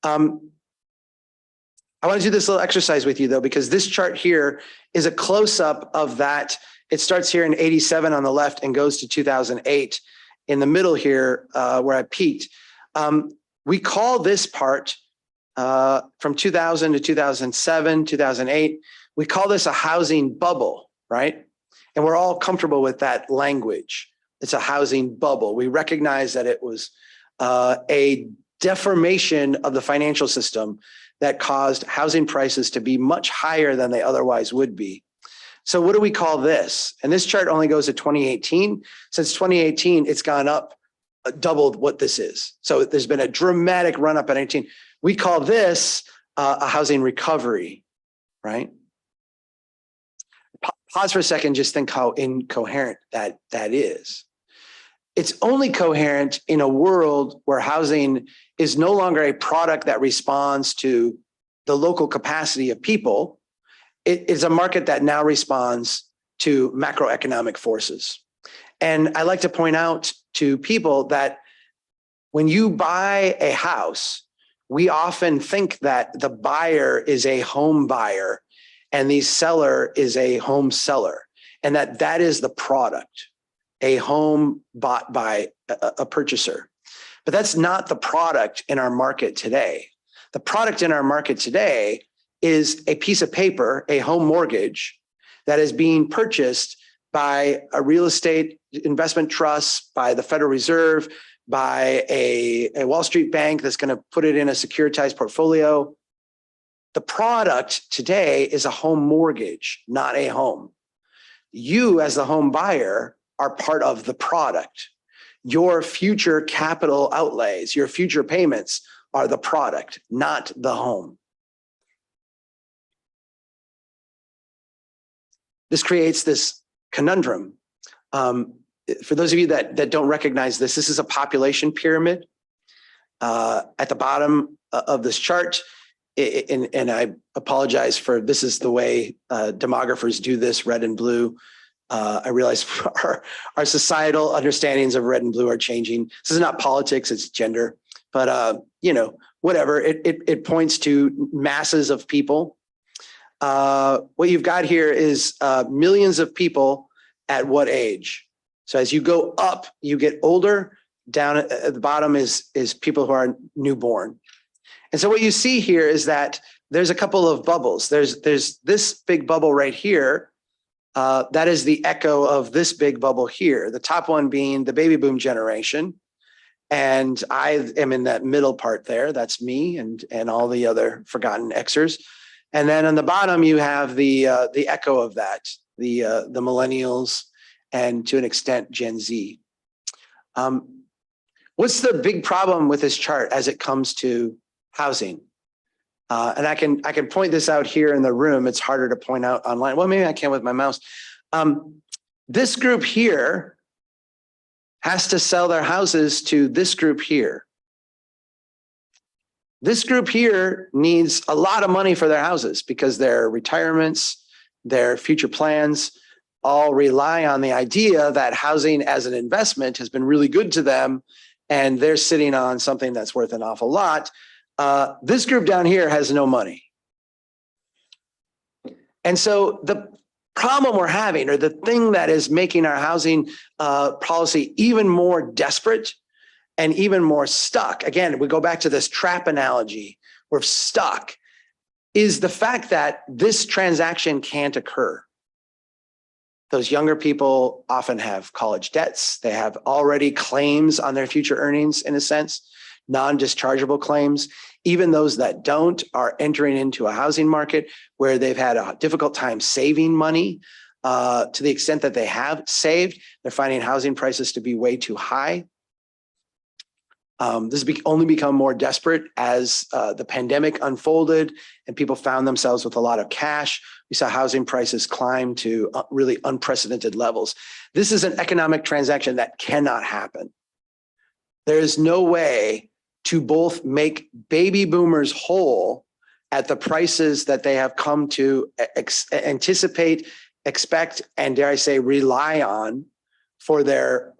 I want to do this little exercise with you, though, because this chart here is a close-up of that. It starts here in 87 on the left and goes to 2008. in the middle here where I peaked. We call this part from 2000 to 2007, 2008, we call this a housing bubble, right? And we're all comfortable with that language. It's a housing bubble. We recognize that it was a deformation of the financial system that caused housing prices to be much higher than they otherwise would be. So what do we call this? And this chart only goes to 2018. Since 2018, it's gone up, doubled what this is. So there's been a dramatic run up at 18. We call this a housing recovery, right? Pause for a second, just think how incoherent that is. It's only coherent in a world where housing is no longer a product that responds to the local capacity of people. It is a market that now responds to macroeconomic forces. And I like to point out to people that when you buy a house, we often think that the buyer is a home buyer and the seller is a home seller, and that is the product, a home bought by a purchaser. But that's not the product in our market today. The product in our market today is a piece of paper, a home mortgage, that is being purchased by a real estate investment trust, by the Federal Reserve, by a Wall Street bank that's going to put it in a securitized portfolio. The product today is a home mortgage, not a home. You, as the home buyer, are part of the product. Your future capital outlays, your future payments are the product, not the home. This creates this conundrum. For those of you that don't recognize this, this is a population pyramid. At the bottom of this chart, and I apologize for this is the way demographers do this, red and blue. I realize our societal understandings of red and blue are changing. This is not politics, it's gender, but whatever. It points to masses of people. What you've got here is millions of people at what age? So as you go up, you get older. Down at the bottom is people who are newborn. And so what you see here is that there's a couple of bubbles. There's this big bubble right here. That is the echo of this big bubble here. The top one being the baby boom generation. And I am in that middle part there. That's me and all the other forgotten Xers. And then on the bottom, you have the echo of that, the millennials and to an extent, Gen Z. What's the big problem with this chart as it comes to housing? And I can point this out here in the room. It's harder to point out online. Well, maybe I can with my mouse. This group here has to sell their houses to this group here. This group here needs a lot of money for their houses because their retirements, their future plans all rely on the idea that housing as an investment has been really good to them, and they're sitting on something that's worth an awful lot. This group down here has no money. And so the problem we're having, or the thing that is making our housing policy even more desperate and even more stuck, again, we go back to this trap analogy, we're stuck, is the fact that this transaction can't occur. Those younger people often have college debts. They have already claims on their future earnings, in a sense, non-dischargeable claims. Even those that don't are entering into a housing market where they've had a difficult time saving money. To the extent that they have saved, they're finding housing prices to be way too high. This has only become more desperate as the pandemic unfolded and people found themselves with a lot of cash. We saw housing prices climb to really unprecedented levels. This is an economic transaction that cannot happen. There is no way to both make baby boomers whole at the prices that they have come to anticipate, expect, and dare I say, rely on for their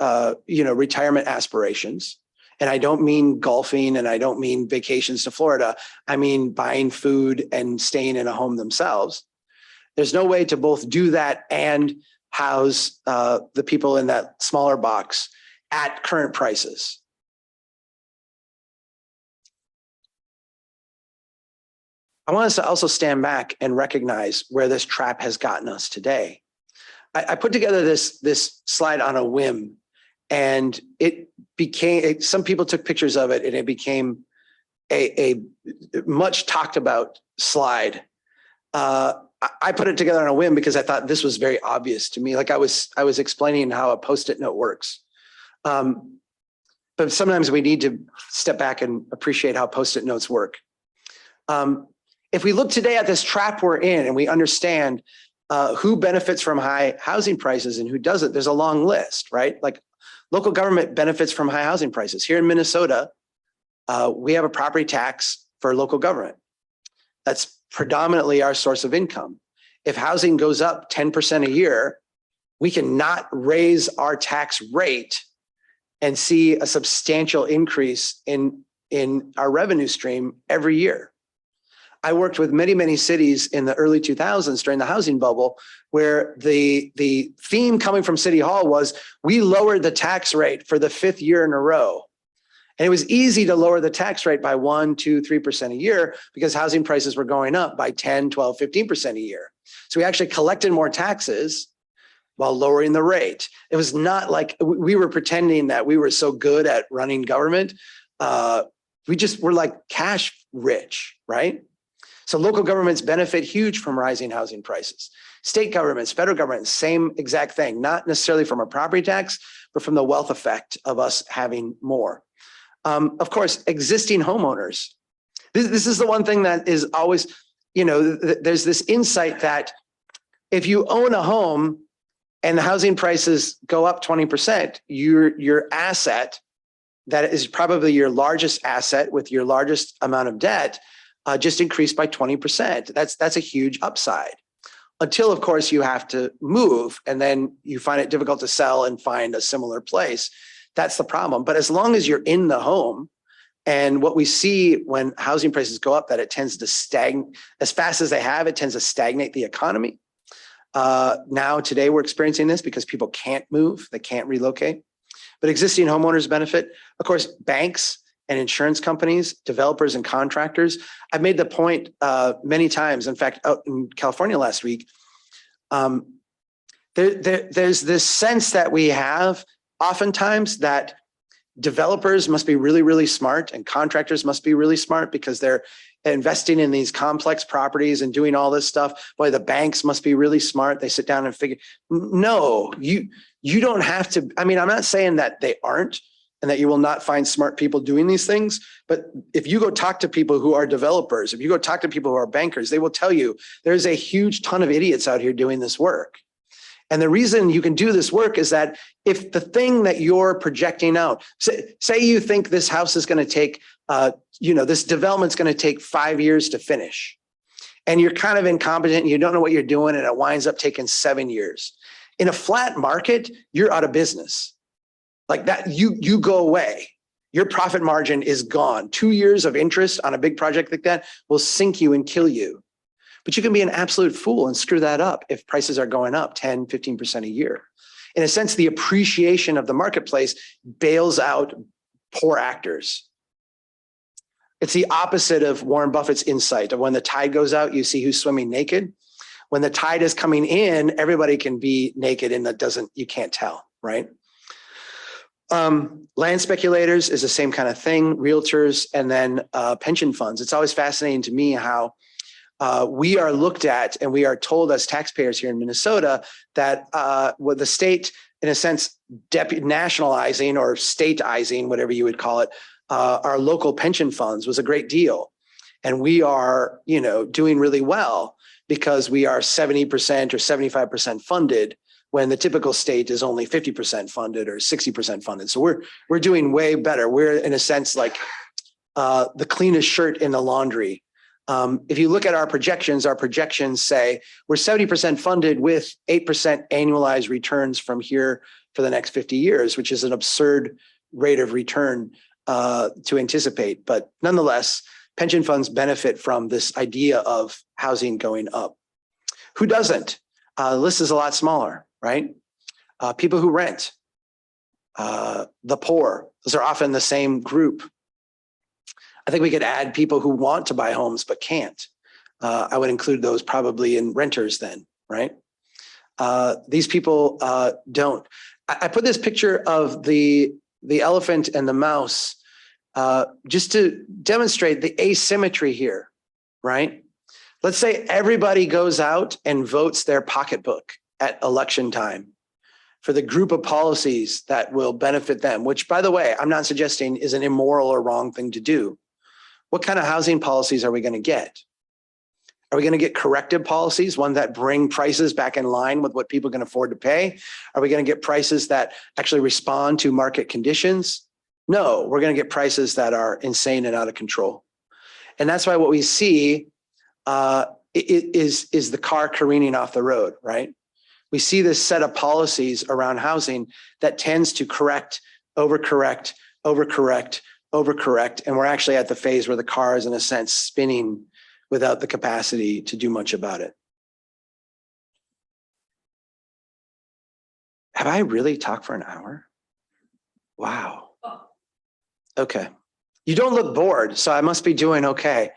retirement aspirations. And I don't mean golfing and I don't mean vacations to Florida. I mean buying food and staying in a home themselves. There's no way to both do that and house the people in that smaller box at current prices. I want us to also stand back and recognize where this trap has gotten us today. I put together this slide on a whim, and it became, some people took pictures of it, and it became a much talked about slide. I put it together on a whim because I thought this was very obvious to me. Like I was explaining how a Post-it note works. But sometimes we need to step back and appreciate how Post-it notes work. If we look today at this trap we're in and we understand who benefits from high housing prices and who doesn't, there's a long list, right? Like local government benefits from high housing prices. Here in Minnesota, we have a property tax for local government. That's predominantly our source of income. If housing goes up 10% a year, we cannot raise our tax rate and see a substantial increase in our revenue stream every year. I worked with many cities in the early 2000s during the housing bubble, where the theme coming from City Hall was, we lowered the tax rate for the 5th year in a row. And it was easy to lower the tax rate by 1%, 2%, 3% a year because housing prices were going up by 10, 12, 15% a year. So we actually collected more taxes while lowering the rate. It was not like we were pretending that we were so good at running government. We just were like cash rich, right? So local governments benefit huge from rising housing prices. State governments, federal government, same exact thing, not necessarily from a property tax, but from the wealth effect of us having more. Of course, existing homeowners. This is the one thing that is always, there's this insight that if you own a home and the housing prices go up 20%, your asset, that is probably your largest asset with your largest amount of debt, just increased by 20%. That's a huge upside. Until, of course, you have to move and then you find it difficult to sell and find a similar place. That's the problem. But as long as you're in the home, and what we see when housing prices go up, that it tends to stagnate as fast as they have, it tends to stagnate the economy. Now, today we're experiencing this because people can't move, they can't relocate. But existing homeowners benefit. Of course, banks and insurance companies, developers and contractors. I've made the point many times, in fact, out in California last week, there's this sense that we have oftentimes that developers must be really smart and contractors must be really smart because they're investing in these complex properties and doing all this stuff. Boy, the banks must be really smart. They sit down and figure, no, you don't have to. I mean, I'm not saying that they aren't and that you will not find smart people doing these things. But if you go talk to people who are developers, if you go talk to people who are bankers, they will tell you there's a huge ton of idiots out here doing this work. And the reason you can do this work is that if the thing that you're projecting out, say you think this house is going to take, this development's going to take 5 years to finish, and you're kind of incompetent and you don't know what you're doing, and it winds up taking 7 years. In a flat market, you're out of business. Like that, you go away. Your profit margin is gone. 2 years of interest on a big project like that will sink you and kill you. But you can be an absolute fool and screw that up if prices are going up 10, 15% a year. In a sense, the appreciation of the marketplace bails out poor actors. It's the opposite of Warren Buffett's insight of when the tide goes out, you see who's swimming naked. When the tide is coming in, everybody can be naked and you can't tell, right? Land speculators is the same kind of thing, realtors, and then pension funds. It's always fascinating to me how we are looked at and we are told as taxpayers here in Minnesota that with the state, in a sense, nationalizing or stateizing, whatever you would call it, our local pension funds was a great deal. And we are, doing really well because we are 70% or 75% funded when the typical state is only 50% funded or 60% funded. So we're doing way better. We're, in a sense, like the cleanest shirt in the laundry. If you look at our projections say we're 70% funded with 8% annualized returns from here for the next 50 years, which is an absurd rate of return to anticipate. But nonetheless, pension funds benefit from this idea of housing going up. Who doesn't? The list is a lot smaller, right? People who rent. the poor. Those are often the same group. I think we could add people who want to buy homes but can't. I would include those probably in renters then, right? These people don't. I put this picture of the elephant and the mouse just to demonstrate the asymmetry here, right? Let's say everybody goes out and votes their pocketbook at election time for the group of policies that will benefit them, which, by the way, I'm not suggesting is an immoral or wrong thing to do. What kind of housing policies are we going to get? Are we going to get corrective policies, ones that bring prices back in line with what people can afford to pay? Are we going to get prices that actually respond to market conditions? No, we're going to get prices that are insane and out of control. And that's why what we see is the car careening off the road, right? We see this set of policies around housing that tends to correct, overcorrect, overcorrect, overcorrect. And we're actually at the phase where the car is, in a sense, spinning without the capacity to do much about it. Have I really talked for an hour? Wow. Okay. You don't look bored, so I must be doing okay.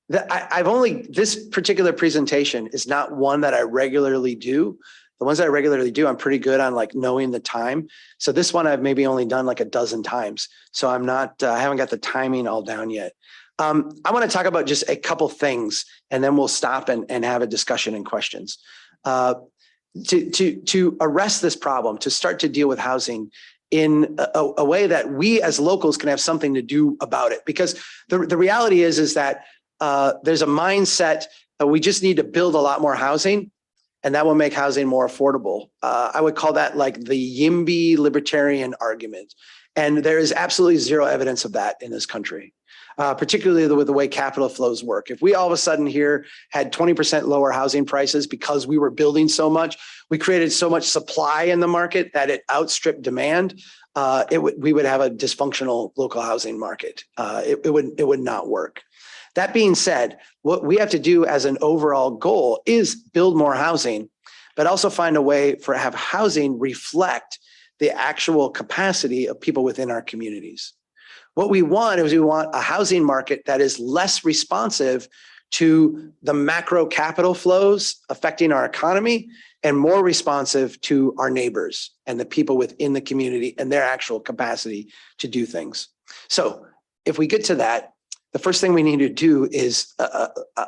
This particular presentation is not one that I regularly do. The ones that I regularly do, I'm pretty good on like knowing the time. So this one I've maybe only done like a dozen times. So I haven't got the timing all down yet. I want to talk about just a couple things, and then we'll stop and have a discussion and questions. To arrest this problem, to start to deal with housing in a way that we as locals can have something to do about it. Because the reality is that there's a mindset that we just need to build a lot more housing, and that will make housing more affordable. I would call that like the YIMBY libertarian argument. And there is absolutely zero evidence of that in this country. Particularly with the way capital flows work. If we all of a sudden here had 20% lower housing prices because we were building so much, we created so much supply in the market that it outstripped demand, we would have a dysfunctional local housing market. It would not work. That being said, what we have to do as an overall goal is build more housing, but also find a way for have housing reflect the actual capacity of people within our communities. What we want is a housing market that is less responsive to the macro capital flows affecting our economy and more responsive to our neighbors and the people within the community and their actual capacity to do things. So if we get to that, the first thing we need to do is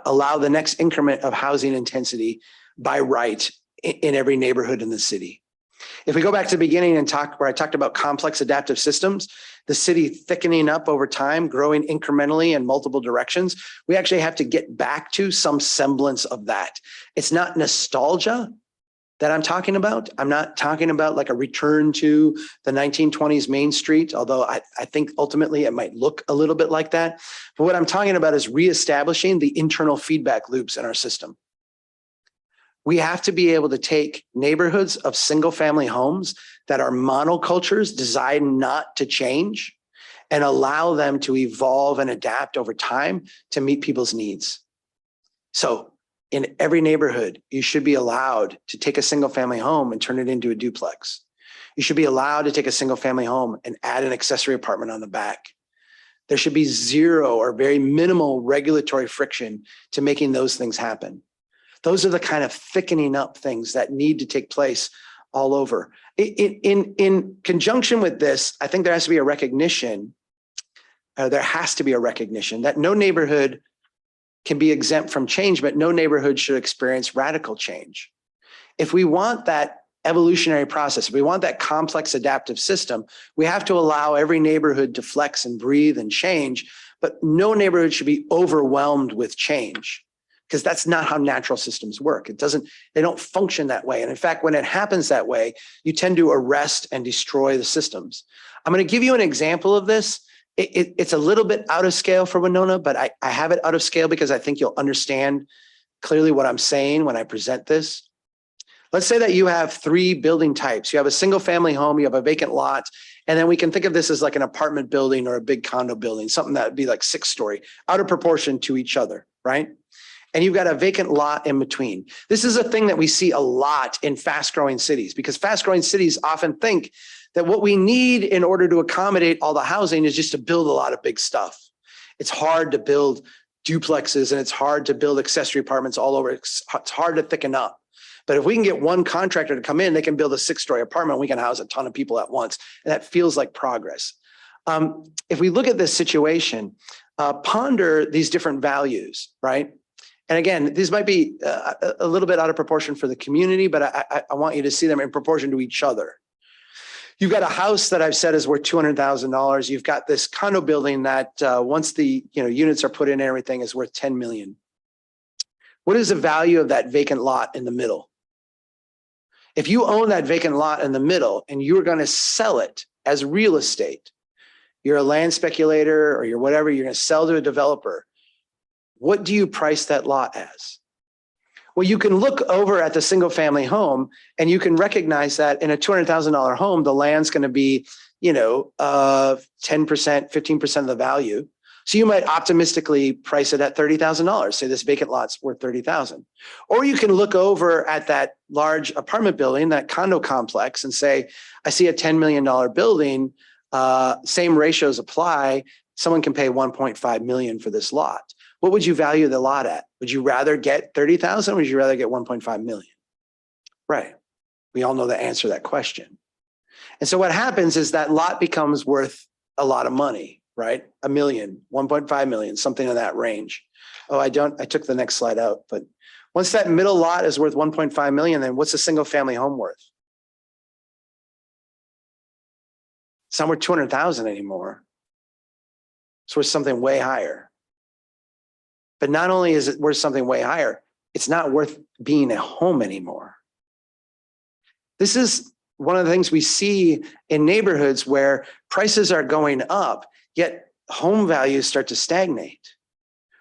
allow the next increment of housing intensity by right in every neighborhood in the city. If we go back to the beginning and where I talked about complex adaptive systems, the city thickening up over time, growing incrementally in multiple directions, we actually have to get back to some semblance of that. It's not nostalgia that I'm talking about. I'm not talking about like a return to the 1920s Main Street, although I think ultimately it might look a little bit like that. But what I'm talking about is reestablishing the internal feedback loops in our system. We have to be able to take neighborhoods of single family homes that are monocultures designed not to change and allow them to evolve and adapt over time to meet people's needs. So in every neighborhood, you should be allowed to take a single family home and turn it into a duplex. You should be allowed to take a single family home and add an accessory apartment on the back. There should be zero or very minimal regulatory friction to making those things happen. Those are the kind of thickening up things that need to take place all over. In conjunction with this, I think there has to be a recognition, that no neighborhood can be exempt from change, but no neighborhood should experience radical change. If we want that evolutionary process, if we want that complex adaptive system, we have to allow every neighborhood to flex and breathe and change, but no neighborhood should be overwhelmed with change, because that's not how natural systems work. They don't function that way. And in fact, when it happens that way, you tend to arrest and destroy the systems. I'm going to give you an example of this. It's a little bit out of scale for Winona, but I have it out of scale because I think you'll understand clearly what I'm saying when I present this. Let's say that you have three building types. You have a single family home, you have a vacant lot, and then we can think of this as like an apartment building or a big condo building, something that would be like 6-story, out of proportion to each other, right? And you've got a vacant lot in between. This is a thing that we see a lot in fast growing cities, because fast growing cities often think that what we need in order to accommodate all the housing is just to build a lot of big stuff. It's hard to build duplexes and it's hard to build accessory apartments all over. It's hard to thicken up. But if we can get one contractor to come in, they can build a 6-story apartment. We can house a ton of people at once. And that feels like progress. If we look at this situation, ponder these different values, right? And again, these might be a little bit out of proportion for the community, but I want you to see them in proportion to each other. You've got a house that I've said is worth $200,000. You've got this condo building that once the units are put in and everything is worth $10 million. What is the value of that vacant lot in the middle? If you own that vacant lot in the middle and you're going to sell it as real estate, you're a land speculator or you're whatever, you're going to sell to a developer, what do you price that lot as? Well, you can look over at the single family home and you can recognize that in a $200,000 home, the land's going to be, 10%, 15% of the value. So you might optimistically price it at $30,000. Say this vacant lot's worth $30,000. Or you can look over at that large apartment building, that condo complex, and say, I see a $10 million building, same ratios apply. Someone can pay $1.5 million for this lot. What would you value the lot at? Would you rather get $30,000 or would you rather get $1.5 million? Right. We all know the answer to that question. And so what happens is that lot becomes worth a lot of money, right? $1 million, $1.5 million, something in that range. Oh, I took the next slide out, but once that middle lot is worth 1.5 million, then what's a single family home worth? It's not worth 200,000 anymore. It's worth something way higher. But not only is it worth something way higher, it's not worth being a home anymore. This is one of the things we see in neighborhoods where prices are going up, yet home values start to stagnate,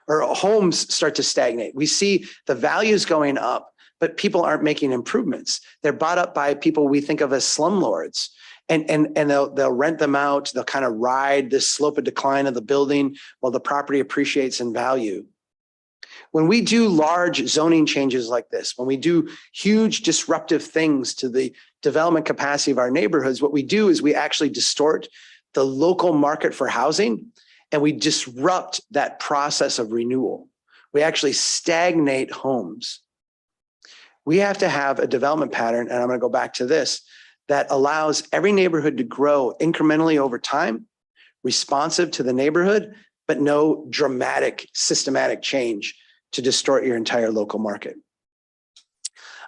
or homes start to stagnate. We see the values going up, but people aren't making improvements. They're bought up by people we think of as slumlords. And they'll rent them out. They'll kind of ride this slope of decline of the building while the property appreciates in value. When we do large zoning changes like this, when we do huge disruptive things to the development capacity of our neighborhoods, what we do is we actually distort the local market for housing and we disrupt that process of renewal. We actually stagnate homes. We have to have a development pattern, and I'm going to go back to this, that allows every neighborhood to grow incrementally over time, responsive to the neighborhood, but no dramatic, systematic change to distort your entire local market.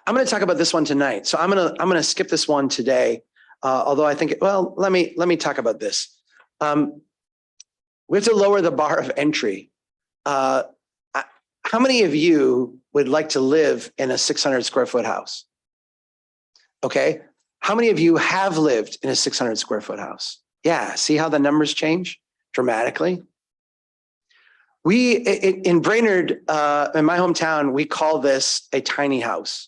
I'm going to talk about this one tonight. So I'm going to skip this one today. Although I think, well, let me talk about this. We have to lower the bar of entry. How many of you would like to live in a 600 square foot house? Okay. How many of you have lived in a 600 square foot house? Yeah. See how the numbers change dramatically? We, in Brainerd, in my hometown, we call this a tiny house.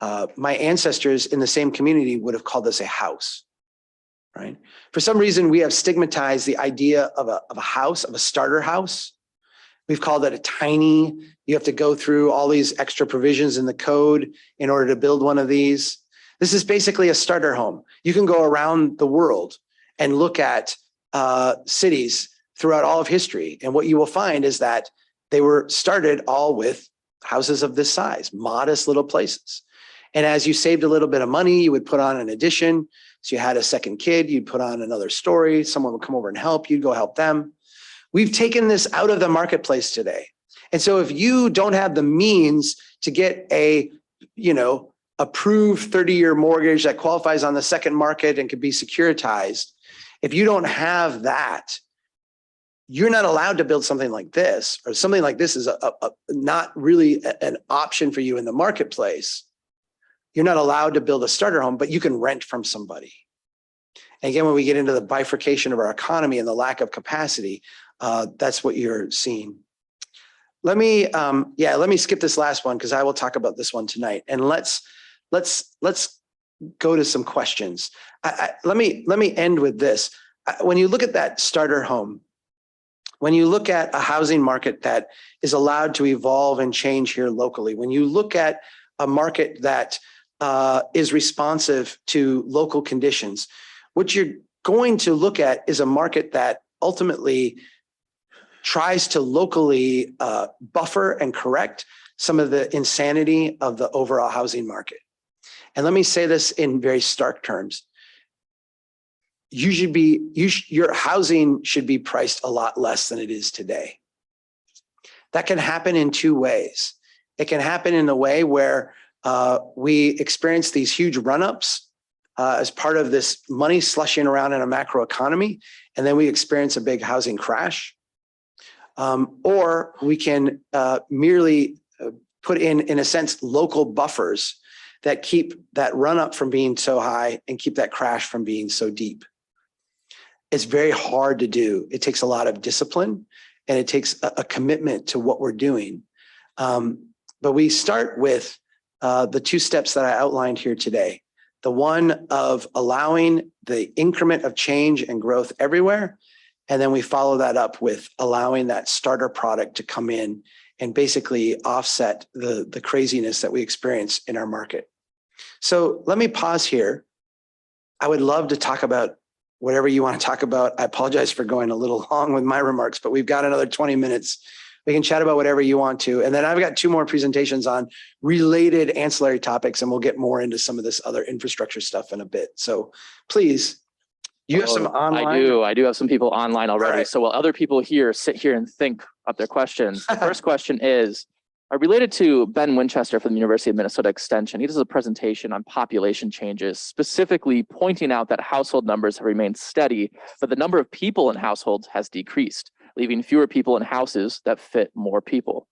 My ancestors in the same community would have called this a house, right? For some reason, we have stigmatized the idea of a house, of a starter house. We've called it a tiny. You have to go through all these extra provisions in the code in order to build one of these. This is basically a starter home. You can go around the world and look at cities throughout all of history. And what you will find is that they were started all with houses of this size, modest little places. And as you saved a little bit of money, you would put on an addition. So you had a second kid, you'd put on another story. Someone would come over and help, you'd go help them. We've taken this out of the marketplace today. And so if you don't have the means to get a, approved 30-year mortgage that qualifies on the second market and could be securitized, if you don't have that, you're not allowed to build something like this, or something like this is not really an option for you in the marketplace. You're not allowed to build a starter home, but you can rent from somebody. And again, when we get into the bifurcation of our economy and the lack of capacity, that's what you're seeing. Let me skip this last one because I will talk about this one tonight. And let's go to some questions. Let me end with this. When you look at that starter home, when you look at a housing market that is allowed to evolve and change here locally, when you look at a market that is responsive to local conditions. What you're going to look at is a market that ultimately tries to locally buffer and correct some of the insanity of the overall housing market. And let me say this in very stark terms. Your housing should be priced a lot less than it is today. That can happen in two ways. It can happen in a way where we experience these huge run-ups as part of this money slushing around in a macro economy, and then we experience a big housing crash. Or we can merely put in a sense, local buffers that keep that run-up from being so high and keep that crash from being so deep. It's very hard to do. It takes a lot of discipline, and it takes a commitment to what we're doing. But we start with the two steps that I outlined here today. The one of allowing the increment of change and growth everywhere. And then we follow that up with allowing that starter product to come in and basically offset the craziness that we experience in our market. So let me pause here. I would love to talk about whatever you want to talk about. I apologize for going a little long with my remarks, but we've got another 20 minutes. We can chat about whatever you want to. And then I've got two more presentations on related ancillary topics, and we'll get more into some of this other infrastructure stuff in a bit. So please, you have some online? I do have some people online already. Right. So while other people here sit here and think of their questions, the first question is related to Ben Winchester from the University of Minnesota Extension. He does a presentation on population changes, specifically pointing out that household numbers have remained steady, but the number of people in households has decreased, leaving fewer people in houses that fit more people.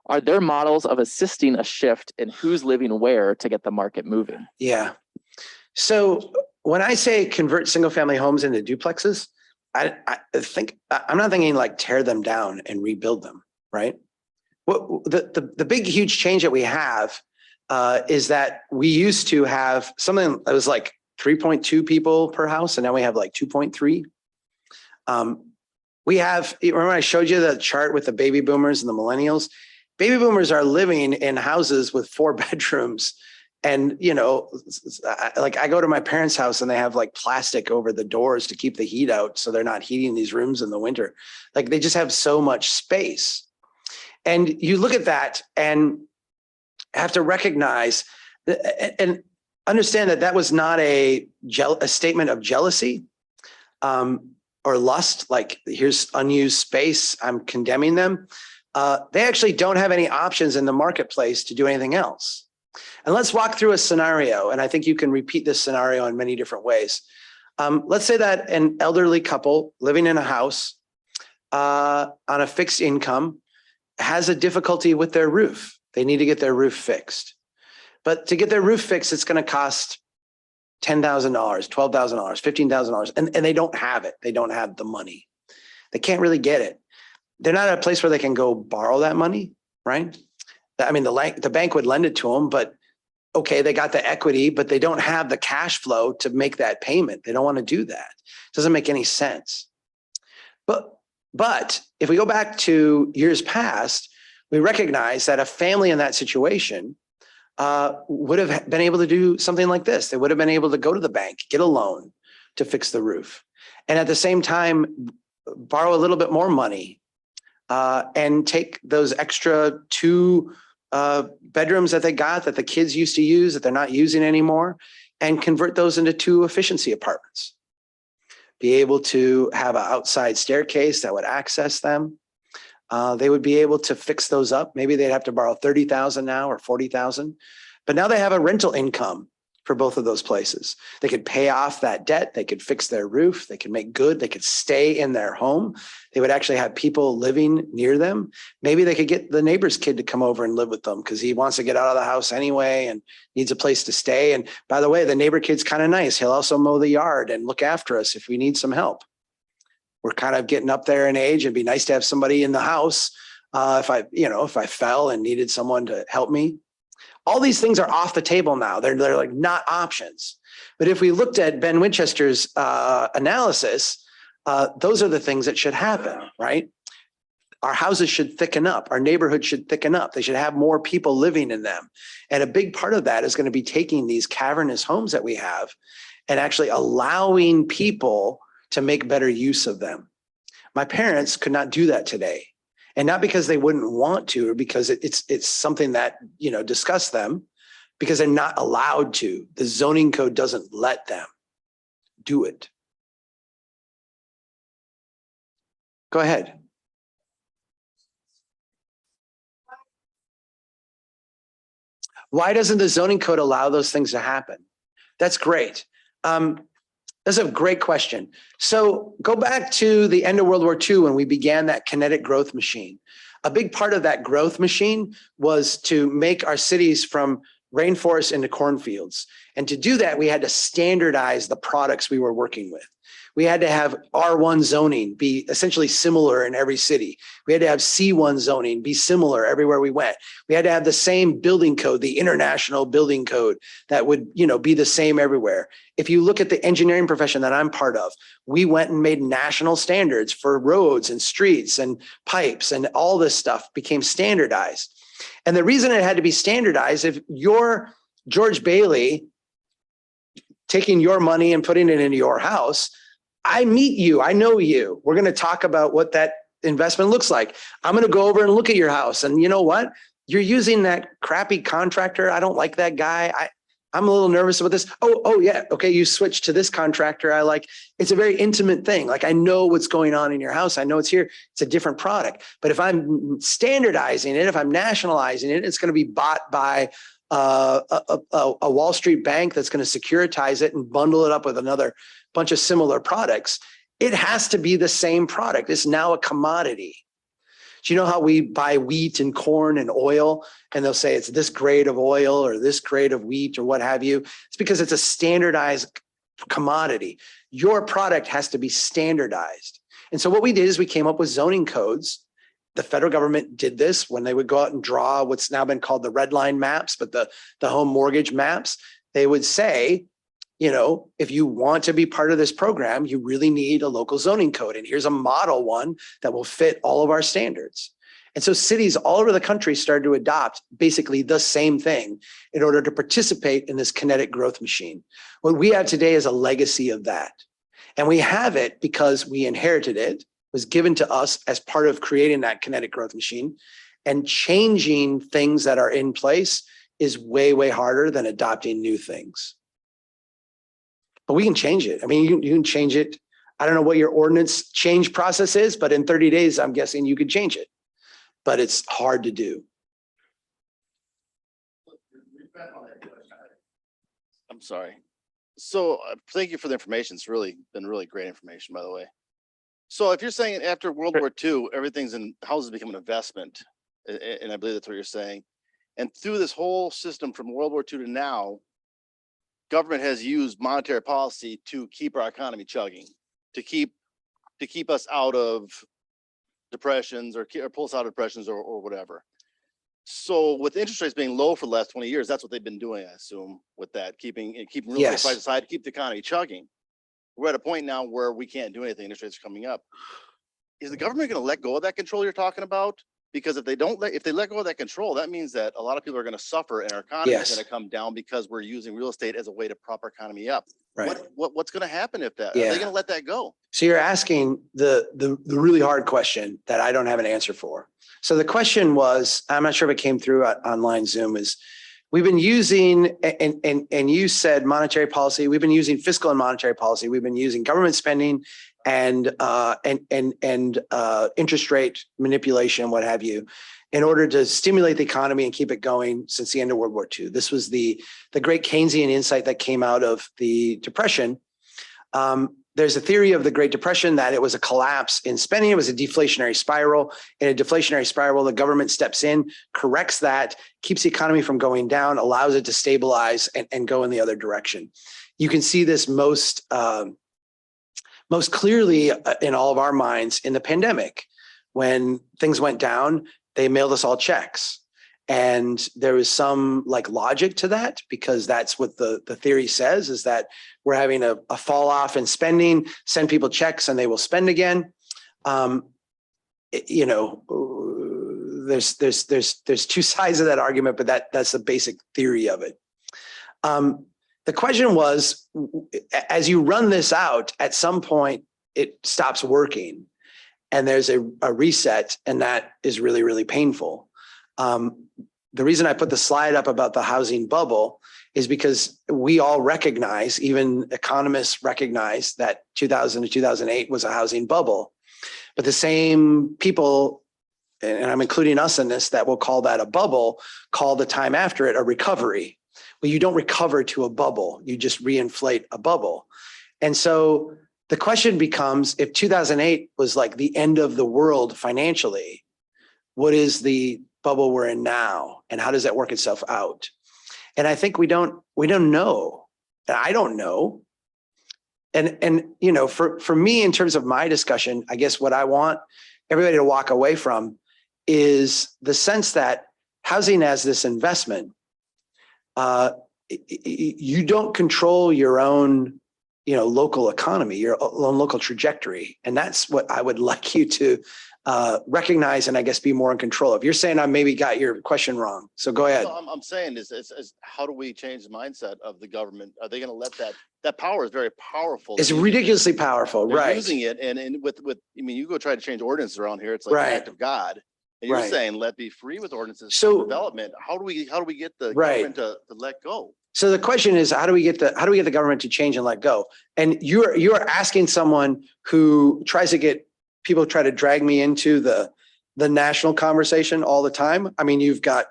Are there models of assisting a shift in who's living where to get the market moving? Yeah. So when I say convert single family homes into duplexes, I'm not thinking like tear them down and rebuild them, right? What the big, huge change that we have is that we used to have something that was like 3.2 people per house, and now we have like 2.3. We have, remember I showed you the chart with the baby boomers and the millennials? Baby boomers are living in houses with 4 bedrooms. And, you know, like I go to my parents' house and they have like plastic over the doors to keep the heat out, so they're not heating these rooms in the winter. Like they just have so much space. And you look at that and have to recognize and understand that that was not a statement of jealousy or lust, like here's unused space, I'm condemning them. They actually don't have any options in the marketplace to do anything else. And let's walk through a scenario, and I think you can repeat this scenario in many different ways. Let's say that an elderly couple living in a house on a fixed income has a difficulty with their roof. They need to get their roof fixed. But to get their roof fixed, it's going to cost $10,000, $12,000, $15,000, and they don't have it. They don't have the money. They can't really get it. They're not at a place where they can go borrow that money, right? I mean, the bank would lend it to them, but okay, they got the equity, but they don't have the cash flow to make that payment. They don't want to do that. It doesn't make any sense. But if we go back to years past, we recognize that a family in that situation would have been able to do something like this. They would have been able to go to the bank, get a loan to fix the roof, and at the same time, borrow a little bit more money and take those extra 2 bedrooms that they got that the kids used to use that they're not using anymore and convert those into 2 efficiency apartments. Be able to have an outside staircase that would access them. They would be able to fix those up. Maybe they'd have to borrow $30,000 now or $40,000, but now they have a rental income for both of those places. They could pay off that debt. They could fix their roof. They could make good. They could stay in their home. They would actually have people living near them. Maybe they could get the neighbor's kid to come over and live with them because he wants to get out of the house anyway and needs a place to stay. And by the way, the neighbor kid's kind of nice. He'll also mow the yard and look after us if we need some help. We're kind of getting up there in age. It'd be nice to have somebody in the house if I fell and needed someone to help me. All these things are off the table now. They're like not options. But if we looked at Ben Winchester's analysis, those are the things that should happen, right? Our houses should thicken up. Our neighborhoods should thicken up. They should have more people living in them. And a big part of that is going to be taking these cavernous homes that we have and actually allowing people to make better use of them. My parents could not do that today. And not because they wouldn't want to, or because it's something that, disgusts them, because they're not allowed to. The zoning code doesn't let them do it. Go ahead. Why doesn't the zoning code allow those things to happen? That's great. That's a great question. So go back to the end of World War II when we began that kinetic growth machine. A big part of that growth machine was to make our cities from rainforests into cornfields. And to do that, we had to standardize the products we were working with. We had to have R1 zoning be essentially similar in every city. We had to have C1 zoning be similar everywhere we went. We had to have the same building code, the international building code that would, be the same everywhere. If you look at the engineering profession that I'm part of, we went and made national standards for roads and streets and pipes, and all this stuff became standardized. And the reason it had to be standardized, if you're George Bailey taking your money and putting it into your house, I meet you, I know you. We're going to talk about what that investment looks like. I'm going to go over and look at your house. And you know what? You're using that crappy contractor. I don't like that guy. I'm a little nervous about this. Oh yeah. Okay. You switch to this contractor. It's a very intimate thing. Like, I know what's going on in your house. I know it's here. It's a different product. But if I'm standardizing it, if I'm nationalizing it, it's going to be bought by a Wall Street bank that's going to securitize it and bundle it up with another bunch of similar products. It has to be the same product. It's now a commodity. Do you know how we buy wheat and corn and oil, and they'll say it's this grade of oil or this grade of wheat or what have you? It's because it's a standardized commodity. Your product has to be standardized. And so what we did is we came up with zoning codes. The federal government did this when they would go out and draw what's now been called the red line maps, but the home mortgage maps. They would say, if you want to be part of this program, you really need a local zoning code. And here's a model one that will fit all of our standards. And so cities all over the country started to adopt basically the same thing in order to participate in this kinetic growth machine. What we have today is a legacy of that. And we have it because we inherited it. It was given to us as part of creating that kinetic growth machine. And changing things that are in place is way, way harder than adopting new things. But we can change it. I mean, you can change it. I don't know what your ordinance change process is, but in 30 days, I'm guessing you could change it. But it's hard to do. I'm sorry. So thank you for the information. It's been really great information, by the way. So if you're saying after World War II, everything's in houses become an investment, and I believe that's what you're saying. And through this whole system from World War II to now, government has used monetary policy to keep our economy chugging, to keep us out of depressions or pull us out of depressions or whatever. So with interest rates being low for the last 20 years, that's what they've been doing, I assume, with that, keeping real estate prices aside, keep the economy chugging. We're at a point now where we can't do anything. Interest rates are coming up. Is the government going to let go of that control you're talking about? Because if they let go of that control, that means that a lot of people are going to suffer and our economy is going to come down because we're using real estate as a way to prop our economy up. Right. What's going to happen if that? Are they going to let that go? So you're asking the really hard question that I don't have an answer for. So the question was, I'm not sure if it came through online Zoom, is we've been using, and you said monetary policy, we've been using fiscal and monetary policy, we've been using government spending and interest rate manipulation, what have you, in order to stimulate the economy and keep it going since the end of World War II. This was the great Keynesian insight that came out of the Depression. There's a theory of the Great Depression that it was a collapse in spending. It was a deflationary spiral. In a deflationary spiral, the government steps in, corrects that, keeps the economy from going down, allows it to stabilize and go in the other direction. You can see this most clearly in all of our minds in the pandemic. When things went down, they mailed us all checks. And there was some logic to that, because that's what the theory says, is that we're having a fall off in spending, send people checks and they will spend again. you know, there's two sides of that argument, but that's the basic theory of it. The question was, as you run this out, at some point it stops working and there's a reset, and that is really, really painful. The reason I put the slide up about the housing bubble is because we all recognize, even economists recognize, that 2000 to 2008 was a housing bubble. But the same people, and I'm including us in this, that will call that a bubble, call the time after it a recovery. Well, you don't recover to a bubble, you just reinflate a bubble. And so the question becomes, if 2008 was like the end of the world financially, what is the bubble we're in now, and how does that work itself out? And I think we don't know. I don't know. And you know, for me, in terms of my discussion, I guess what I want everybody to walk away from is the sense that housing as this investment, you don't control your own, you know, local economy, your own local trajectory. And that's what I would like you to recognize and I guess be more in control of. You're saying I maybe got your question wrong, so go ahead. No, I'm saying is how do we change the mindset of the government? Are they going to let that power is very powerful. It's ridiculously powerful, They're right? using it, and with I mean, you go try to change ordinances around here, it's like Right. an act of God. And you're Right. saying let be free with ordinances So- for development. How do we get the Right. government to let go? So the question is, how do we get the government to change and let go? And you're asking someone who tries to get people try to drag me into the national conversation all the time. I mean, you've got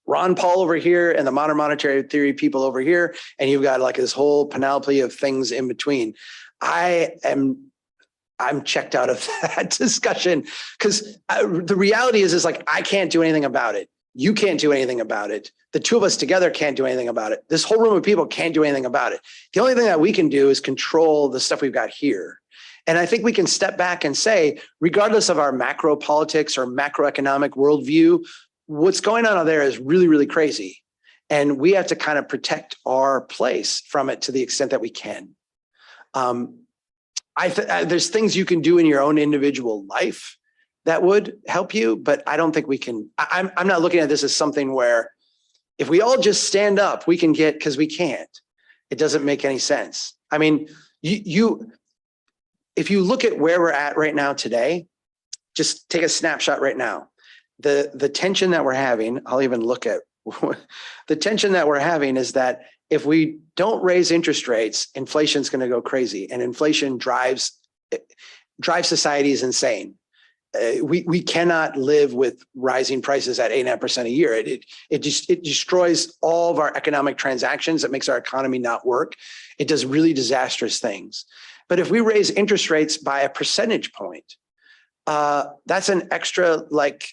Ron Paul over here and the modern monetary theory people over here, and you've got like this whole panoply of things in between. I'm checked out of that discussion because the reality is like, I can't do anything about it. You can't do anything about it. The two of us together can't do anything about it. This whole room of people can't do anything about it. The only thing that we can do is control the stuff we've got here. And I think we can step back and say, regardless of our macro politics or macroeconomic worldview, what's going on out there is really, really crazy. And we have to kind of protect our place from it to the extent that we can. There's things you can do in your own individual life that would help you, but I don't think we can. I'm not looking at this as something where if we all just stand up, we can get, because we can't. It doesn't make any sense. I mean, if you look at where we're at right now today, just take a snapshot right now. The tension that we're having, I'll even look at the tension that we're having is that if we don't raise interest rates, inflation's going to go crazy, and inflation drives societies insane. We cannot live with rising prices at 8.5% a year. It destroys all of our economic transactions. It makes our economy not work. It does really disastrous things. But if we raise interest rates by a percentage point, that's an extra like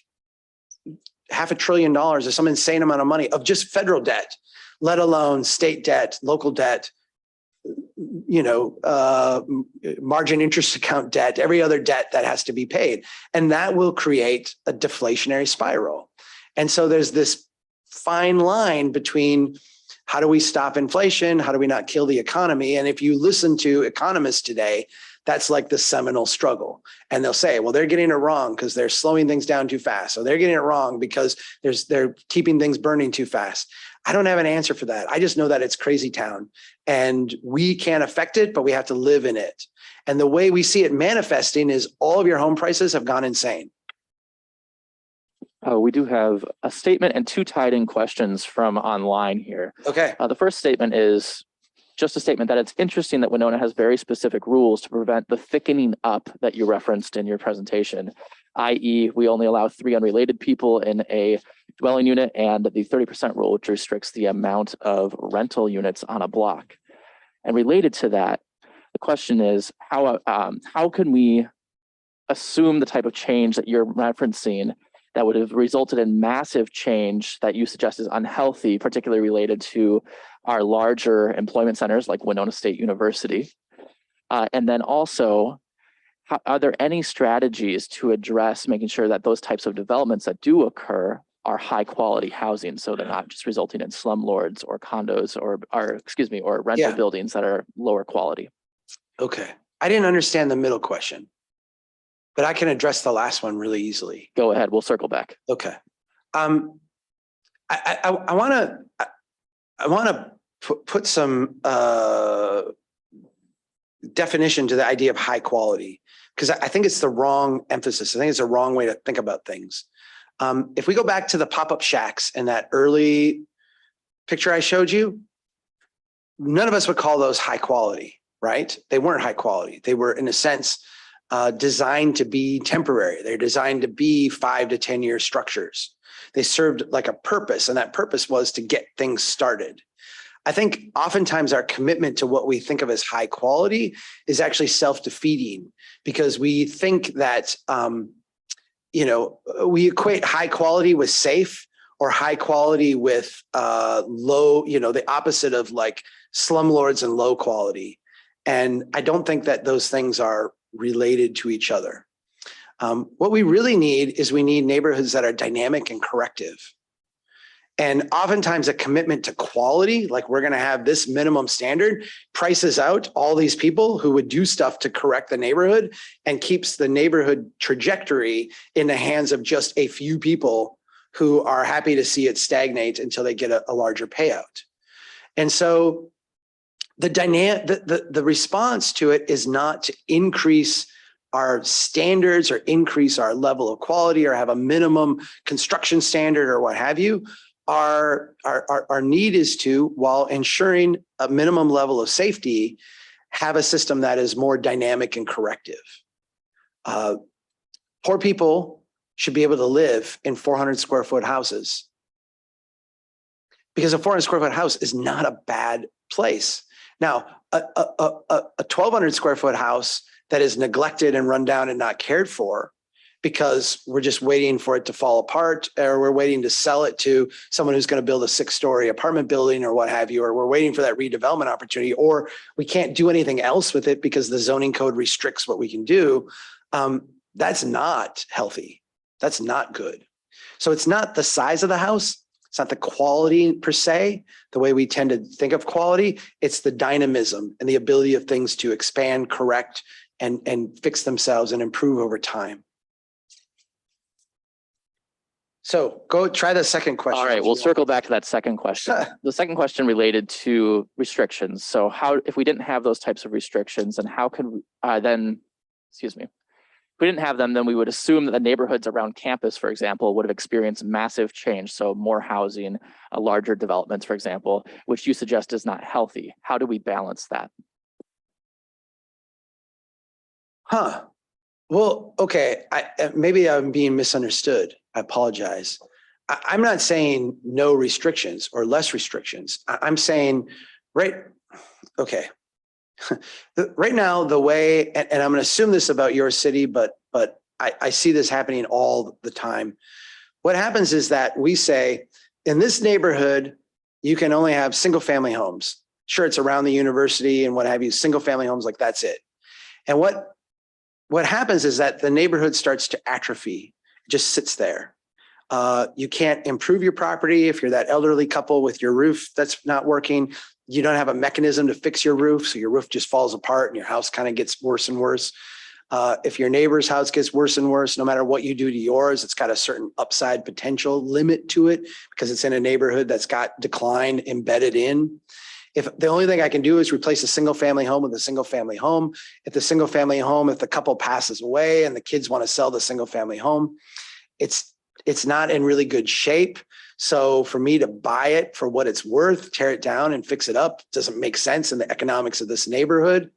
$500 billion or some insane amount of money of just federal debt, let alone state debt, local debt, you know, margin interest account debt, every other debt that has to be paid. And that will create a deflationary spiral. And so there's this fine line between how do we stop inflation? How do we not kill the economy? And if you listen to economists today, that's like the seminal struggle. And they'll say, well, they're getting it wrong because they're slowing things down too fast. So they're getting it wrong because they're keeping things burning too fast. I don't have an answer for that. I just know that it's crazy town and we can't affect it, but we have to live in it. And the way we see it manifesting is all of your home prices have gone insane. We do have a statement and two tied in questions from online here. Okay. The first statement is just a statement that it's interesting that Winona has very specific rules to prevent the thickening up that you referenced in your presentation, i.e. we only allow 3 unrelated people in a dwelling unit and the 30% rule, which restricts the amount of rental units on a block. And related to that, the question is how can we assume the type of change that you're referencing that would have resulted in massive change that you suggest is unhealthy, particularly related to our larger employment centers like Winona State University? And then also, are there any strategies to address making sure that those types of developments that do occur are high quality housing, so they're not just resulting in slumlords or condos or rental buildings that are lower quality? Okay. I didn't understand the middle question. but I can address the last one really easily. Go ahead. We'll circle back. Okay. I want to put some definition to the idea of high quality, because I think it's the wrong emphasis. I think it's the wrong way to think about things. If we go back to the pop-up shacks in that early picture I showed you, none of us would call those high quality, right? They weren't high quality. They were, in a sense, designed to be temporary. They're designed to be 5 to 10 year structures. They served like a purpose, and that purpose was to get things started. I think oftentimes our commitment to what we think of as high quality is actually self-defeating, because we think that, we equate high quality with safe, or high quality with low, the opposite of like slumlords and low quality. And I don't think that those things are related to each other. What we really need is we need neighborhoods that are dynamic and corrective. And oftentimes a commitment to quality, like we're going to have this minimum standard, prices out all these people who would do stuff to correct the neighborhood, and keeps the neighborhood trajectory in the hands of just a few people who are happy to see it stagnate until they get a larger payout. And so the response to it is not to increase our standards or increase our level of quality or have a minimum construction standard or what have you. Our need is to, while ensuring a minimum level of safety, have a system that is more dynamic and corrective. Poor people should be able to live in 400 square foot houses, because a 400 square foot house is not a bad place. Now, a 1,200 square foot house that is neglected and run down and not cared for, because we're just waiting for it to fall apart, or we're waiting to sell it to someone who's going to build a 6-story apartment building or what have you, or we're waiting for that redevelopment opportunity, or we can't do anything else with it because the zoning code restricts what we can do. That's not healthy. That's not good. So it's not the size of the house. It's not the quality per se, the way we tend to think of quality. It's the dynamism and the ability of things to expand, correct, and fix themselves and improve over time. So go try the second question. All right, we'll circle back to that second question. The second question related to restrictions. So how, if we didn't have those types of restrictions, and how can if we didn't have them, then we would assume that the neighborhoods around campus, for example, would have experienced massive change. So more housing, larger developments, for example, which you suggest is not healthy. How do we balance that? Well, okay, maybe I'm being misunderstood. I apologize. I'm not saying no restrictions or less restrictions. I'm saying, right now, the way, and I'm going to assume this about your city, but I see this happening all the time. What happens is that we say, in this neighborhood, you can only have single family homes. Sure, it's around the university and what have you, single family homes, like that's it. And what happens is that the neighborhood starts to atrophy. It just sits there. You can't improve your property if you're that elderly couple with your roof that's not working. You don't have a mechanism to fix your roof, so your roof just falls apart and your house kind of gets worse and worse. If your neighbor's house gets worse and worse, no matter what you do to yours, it's got a certain upside potential limit to it because it's in a neighborhood that's got decline embedded in. If the only thing I can do is replace a single family home with a single family home, if the couple passes away and the kids want to sell the single family home, it's not in really good shape. So for me to buy it for what it's worth, tear it down and fix it up doesn't make sense in the economics of this neighborhood,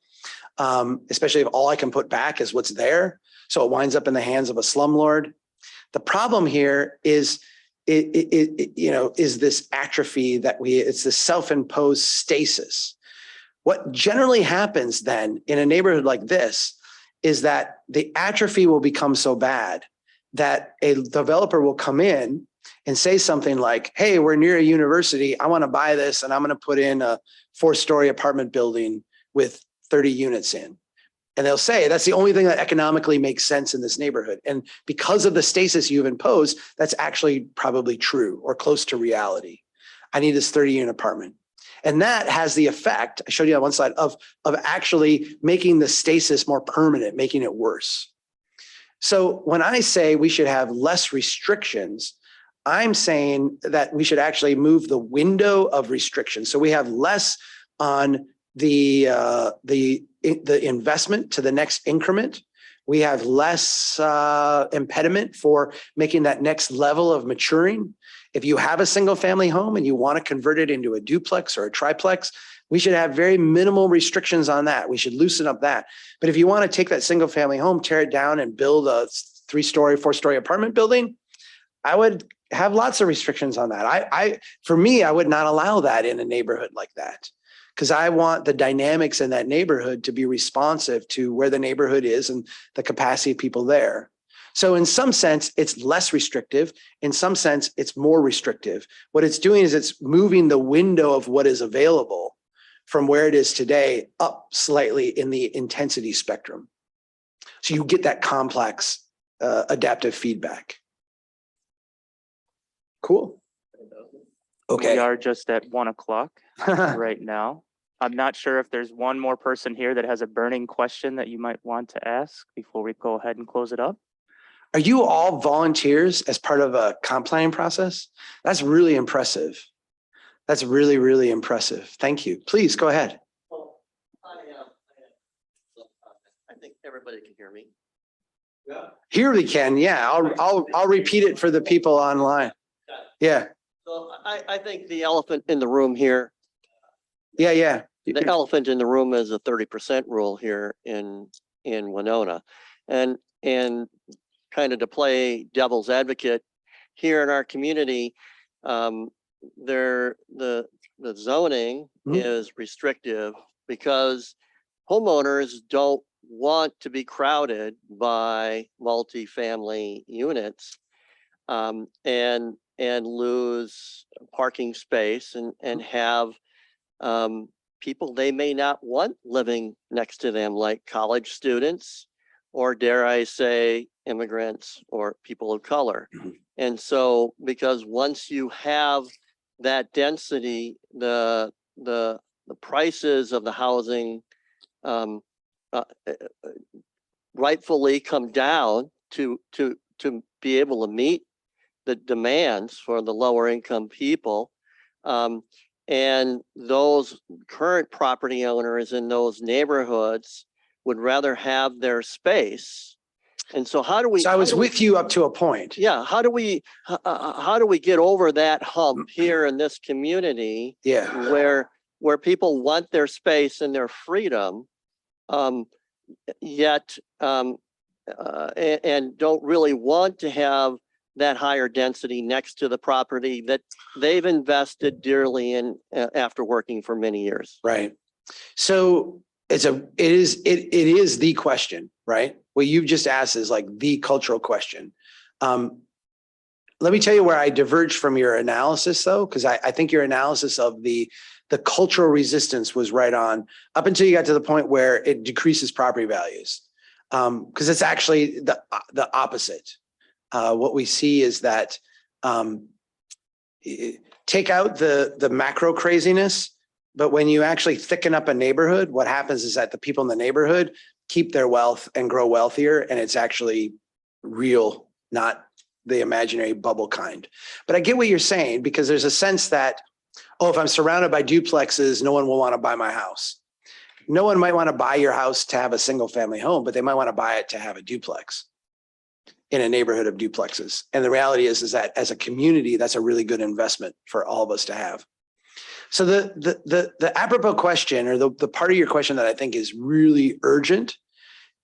especially if all I can put back is what's there. So it winds up in the hands of a slumlord. The problem here is this atrophy it's this self-imposed stasis. What generally happens then in a neighborhood like this is that the atrophy will become so bad that a developer will come in and say something like, hey, we're near a university. I want to buy this and I'm going to put in a 4-story apartment building with 30 units in. And they'll say, that's the only thing that economically makes sense in this neighborhood. And because of the stasis you've imposed, that's actually probably true or close to reality. I need this 30-unit apartment. And that has the effect, I showed you on one slide, of actually making the stasis more permanent, making it worse. So when I say we should have less restrictions, I'm saying that we should actually move the window of restrictions. So we have less on the investment to the next increment. We have less impediment for making that next level of maturing. If you have a single family home and you want to convert it into a duplex or a triplex, we should have very minimal restrictions on that. We should loosen up that. But if you want to take that single family home, tear it down and build a 3-story, 4-story apartment building, I would have lots of restrictions on that. For me, I would not allow that in a neighborhood like that, because I want the dynamics in that neighborhood to be responsive to where the neighborhood is and the capacity of people there. So in some sense, it's less restrictive. In some sense, it's more restrictive. What it's doing is it's moving the window of what is available from where it is today up slightly in the intensity spectrum. So you get that complex adaptive feedback. Cool. We Okay. are just at 1 o'clock right now. I'm not sure if there's one more person here that has a burning question that you might want to ask before we go ahead and close it up. Are you all volunteers as part of a comp planning process? That's really impressive. That's really, really impressive. Thank you. Please go ahead. Well, I think everybody can hear me. Here we can. Yeah, I'll repeat it for the people online. Yeah. So I think the elephant in the room here, Yeah. the elephant in the room is a 30% rule here in Winona. And kind of to play devil's advocate here in our community, the zoning is restrictive because homeowners don't want to be crowded by multifamily units and lose parking space and have people they may not want living next to them, like college students, or dare I say, immigrants or people of color. And so, because once you have that density, the prices of the housing rightfully come down to be able to meet the demands for the lower income people. And those current property owners in those neighborhoods would rather have their space. And so how do we? So I was with you up to a point. Yeah. How do we get over that hump here in this community? Yeah. Where people want their space and their freedom, yet and don't really want to have that higher density next to the property that they've invested dearly in after working for many years. Right. So it is the question, right? What you've just asked is like the cultural question. Let me tell you where I diverge from your analysis, though, because I think your analysis of the cultural resistance was right on up until you got to the point where it decreases property values. Because it's actually the opposite. What we see is that take out the macro craziness, but when you actually thicken up a neighborhood, what happens is that the people in the neighborhood keep their wealth and grow wealthier, and it's actually real, not the imaginary bubble kind. But I get what you're saying, because there's a sense that, oh, if I'm surrounded by duplexes, no one will want to buy my house. No one might want to buy your house to have a single family home, but they might want to buy it to have a duplex in a neighborhood of duplexes. And the reality is that as a community, that's a really good investment for all of us to have. So the apropos question, or the part of your question that I think is really urgent,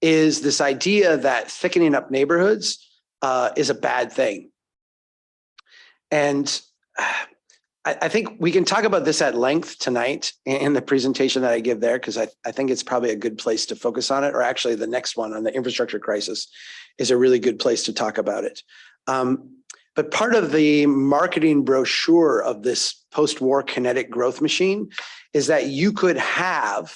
is this idea that thickening up neighborhoods is a bad thing. And I think we can talk about this at length tonight in the presentation that I give there, because I think it's probably a good place to focus on it, or actually the next one on the infrastructure crisis is a really good place to talk about it. But part of the marketing brochure of this post-war kinetic growth machine is that you could have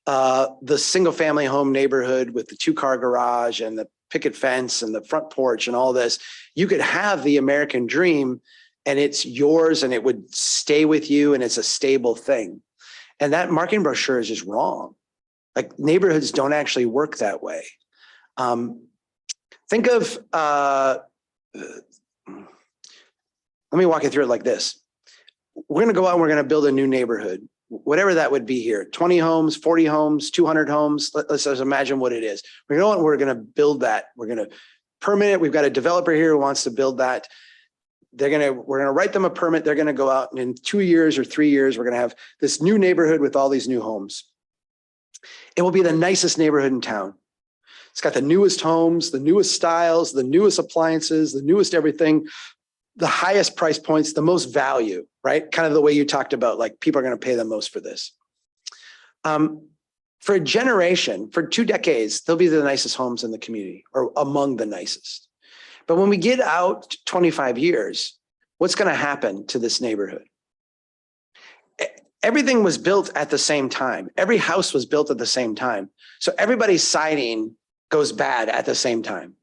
the single family home neighborhood with the 2-car garage and the picket fence and the front porch and all this. You could have the American dream, and it's yours, and it would stay with you, and it's a stable thing. And that marketing brochure is just wrong. Like, neighborhoods don't actually work that way. Think of, let me walk you through it like this. We're going to go out and we're going to build a new neighborhood, whatever that would be here, 20 homes, 40 homes, 200 homes. Let's just imagine what it is. We're going to build that. We're going to permit it. We've got a developer here who wants to build that. We're going to write them a permit. They're going to go out, and in 2 years or 3 years, we're going to have this new neighborhood with all these new homes. It will be the nicest neighborhood in town. It's got the newest homes, the newest styles, the newest appliances, the newest everything, the highest price points, the most value, right? Kind of the way you talked about, like people are going to pay the most for this. For a generation, for 2 decades, they'll be the nicest homes in the community or among the nicest. But when we get out 25 years, what's going to happen to this neighborhood? Everything was built at the same time. Every house was built at the same time. So everybody's siding goes bad at the same time.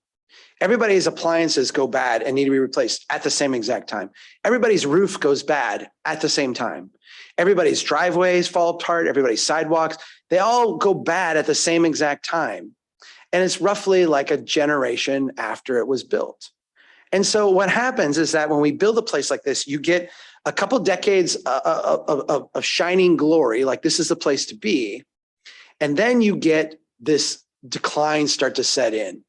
Everybody's appliances go bad and need to be replaced at the same exact time. Everybody's roof goes bad at the same time. Everybody's driveways fall apart. Everybody's sidewalks, they all go bad at the same exact time. And it's roughly like a generation after it was built. And so what happens is that when we build a place like this, you get a couple decades of shining glory, like this is the place to be. And then you get this decline start to set in.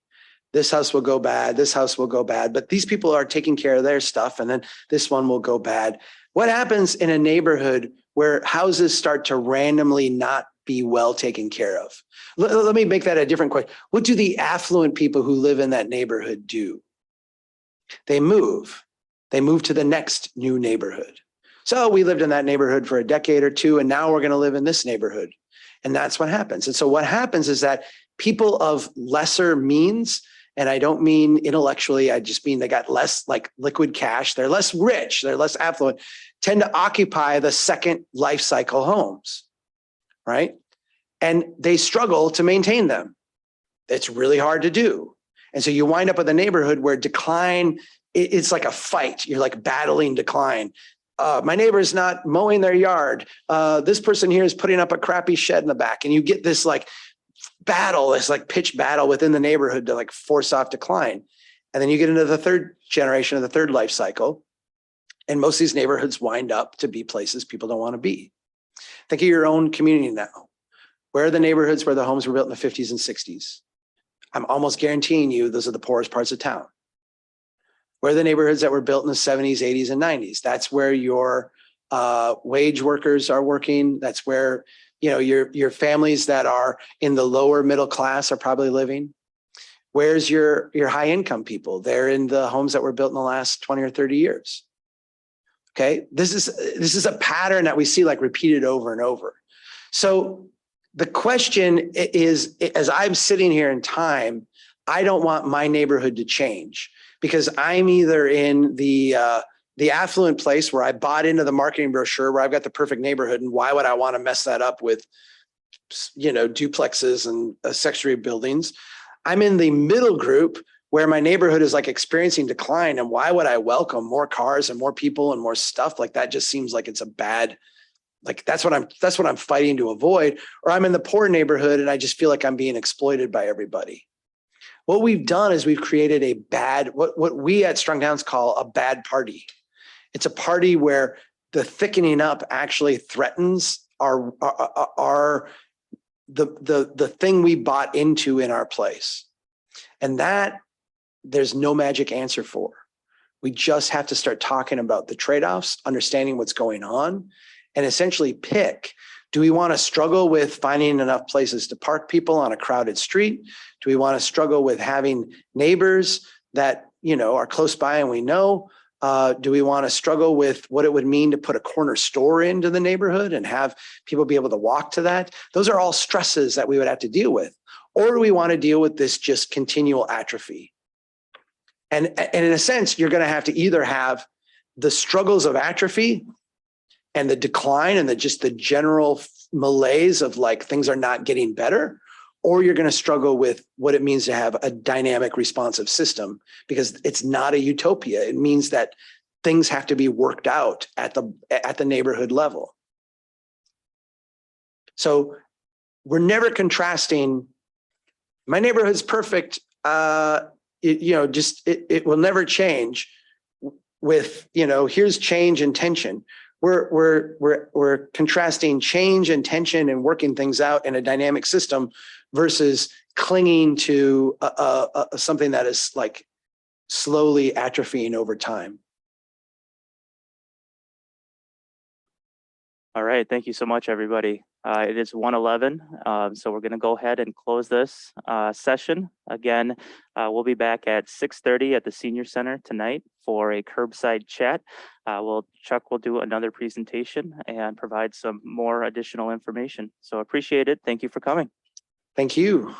This house will go bad, this house will go bad, but these people are taking care of their stuff, and then this one will go bad. What happens in a neighborhood where houses start to randomly not be well taken care of? Let me make that a different question. What do the affluent people who live in that neighborhood do? They move. They move to the next new neighborhood. So we lived in that neighborhood for a decade or two, and now we're going to live in this neighborhood. And that's what happens. And so what happens is that people of lesser means, and I don't mean intellectually, I just mean they got less like liquid cash, they're less rich, they're less affluent, tend to occupy the second life cycle homes, right? And they struggle to maintain them. It's really hard to do. And so you wind up with a neighborhood where decline, it's like a fight. You're like battling decline. My neighbor's not mowing their yard. This person here is putting up a crappy shed in the back. And you get this like battle, this like pitched battle within the neighborhood to like force off decline. And then you get into the third generation of the third life cycle. And most of these neighborhoods wind up to be places people don't want to be. Think of your own community now. Where are the neighborhoods where the homes were built in the 50s and 60s? I'm almost guaranteeing you those are the poorest parts of town. Where are the neighborhoods that were built in the 70s, 80s, and 90s? That's where your wage workers are working. That's where your families that are in the lower middle class are probably living. Where's your high income people? They're in the homes that were built in the last 20 or 30 years. Okay, this is a pattern that we see like repeated over and over. So the question is, as I'm sitting here in time, I don't want my neighborhood to change because I'm either in the affluent place where I bought into the marketing brochure where I've got the perfect neighborhood, and why would I want to mess that up with, duplexes and accessory buildings? I'm in the middle group where my neighborhood is like experiencing decline, and why would I welcome more cars and more people and more stuff? Like that just seems like it's a bad, like that's what I'm fighting to avoid. Or I'm in the poor neighborhood and I just feel like I'm being exploited by everybody. What we've done is we've created a bad, what we at Strong Towns call a bad party. It's a party where the thickening up actually threatens the thing we bought into in our place. And that there's no magic answer for. We just have to start talking about the trade-offs, understanding what's going on, and essentially pick, do we want to struggle with finding enough places to park people on a crowded street? Do we want to struggle with having neighbors that, are close by and we know? Do we want to struggle with what it would mean to put a corner store into the neighborhood and have people be able to walk to that? Those are all stresses that we would have to deal with. Or do we want to deal with this just continual atrophy? And in a sense, you're going to have to either have the struggles of atrophy and the decline and just the general malaise of like things are not getting better, or you're going to struggle with what it means to have a dynamic responsive system, because it's not a utopia. It means that things have to be worked out at the neighborhood level. So we're never contrasting, my neighborhood's perfect. it will never change with, here's change and tension. We're contrasting change and tension and working things out in a dynamic system versus clinging to something that is like slowly atrophying over time. All right, thank you so much, everybody. It is 1:11, so we're going to go ahead and close this session. Again, we'll be back at 6:30 at the Senior Center tonight for a curbside chat. Chuck will do another presentation and provide some more additional information. So appreciate it. Thank you for coming. Thank you.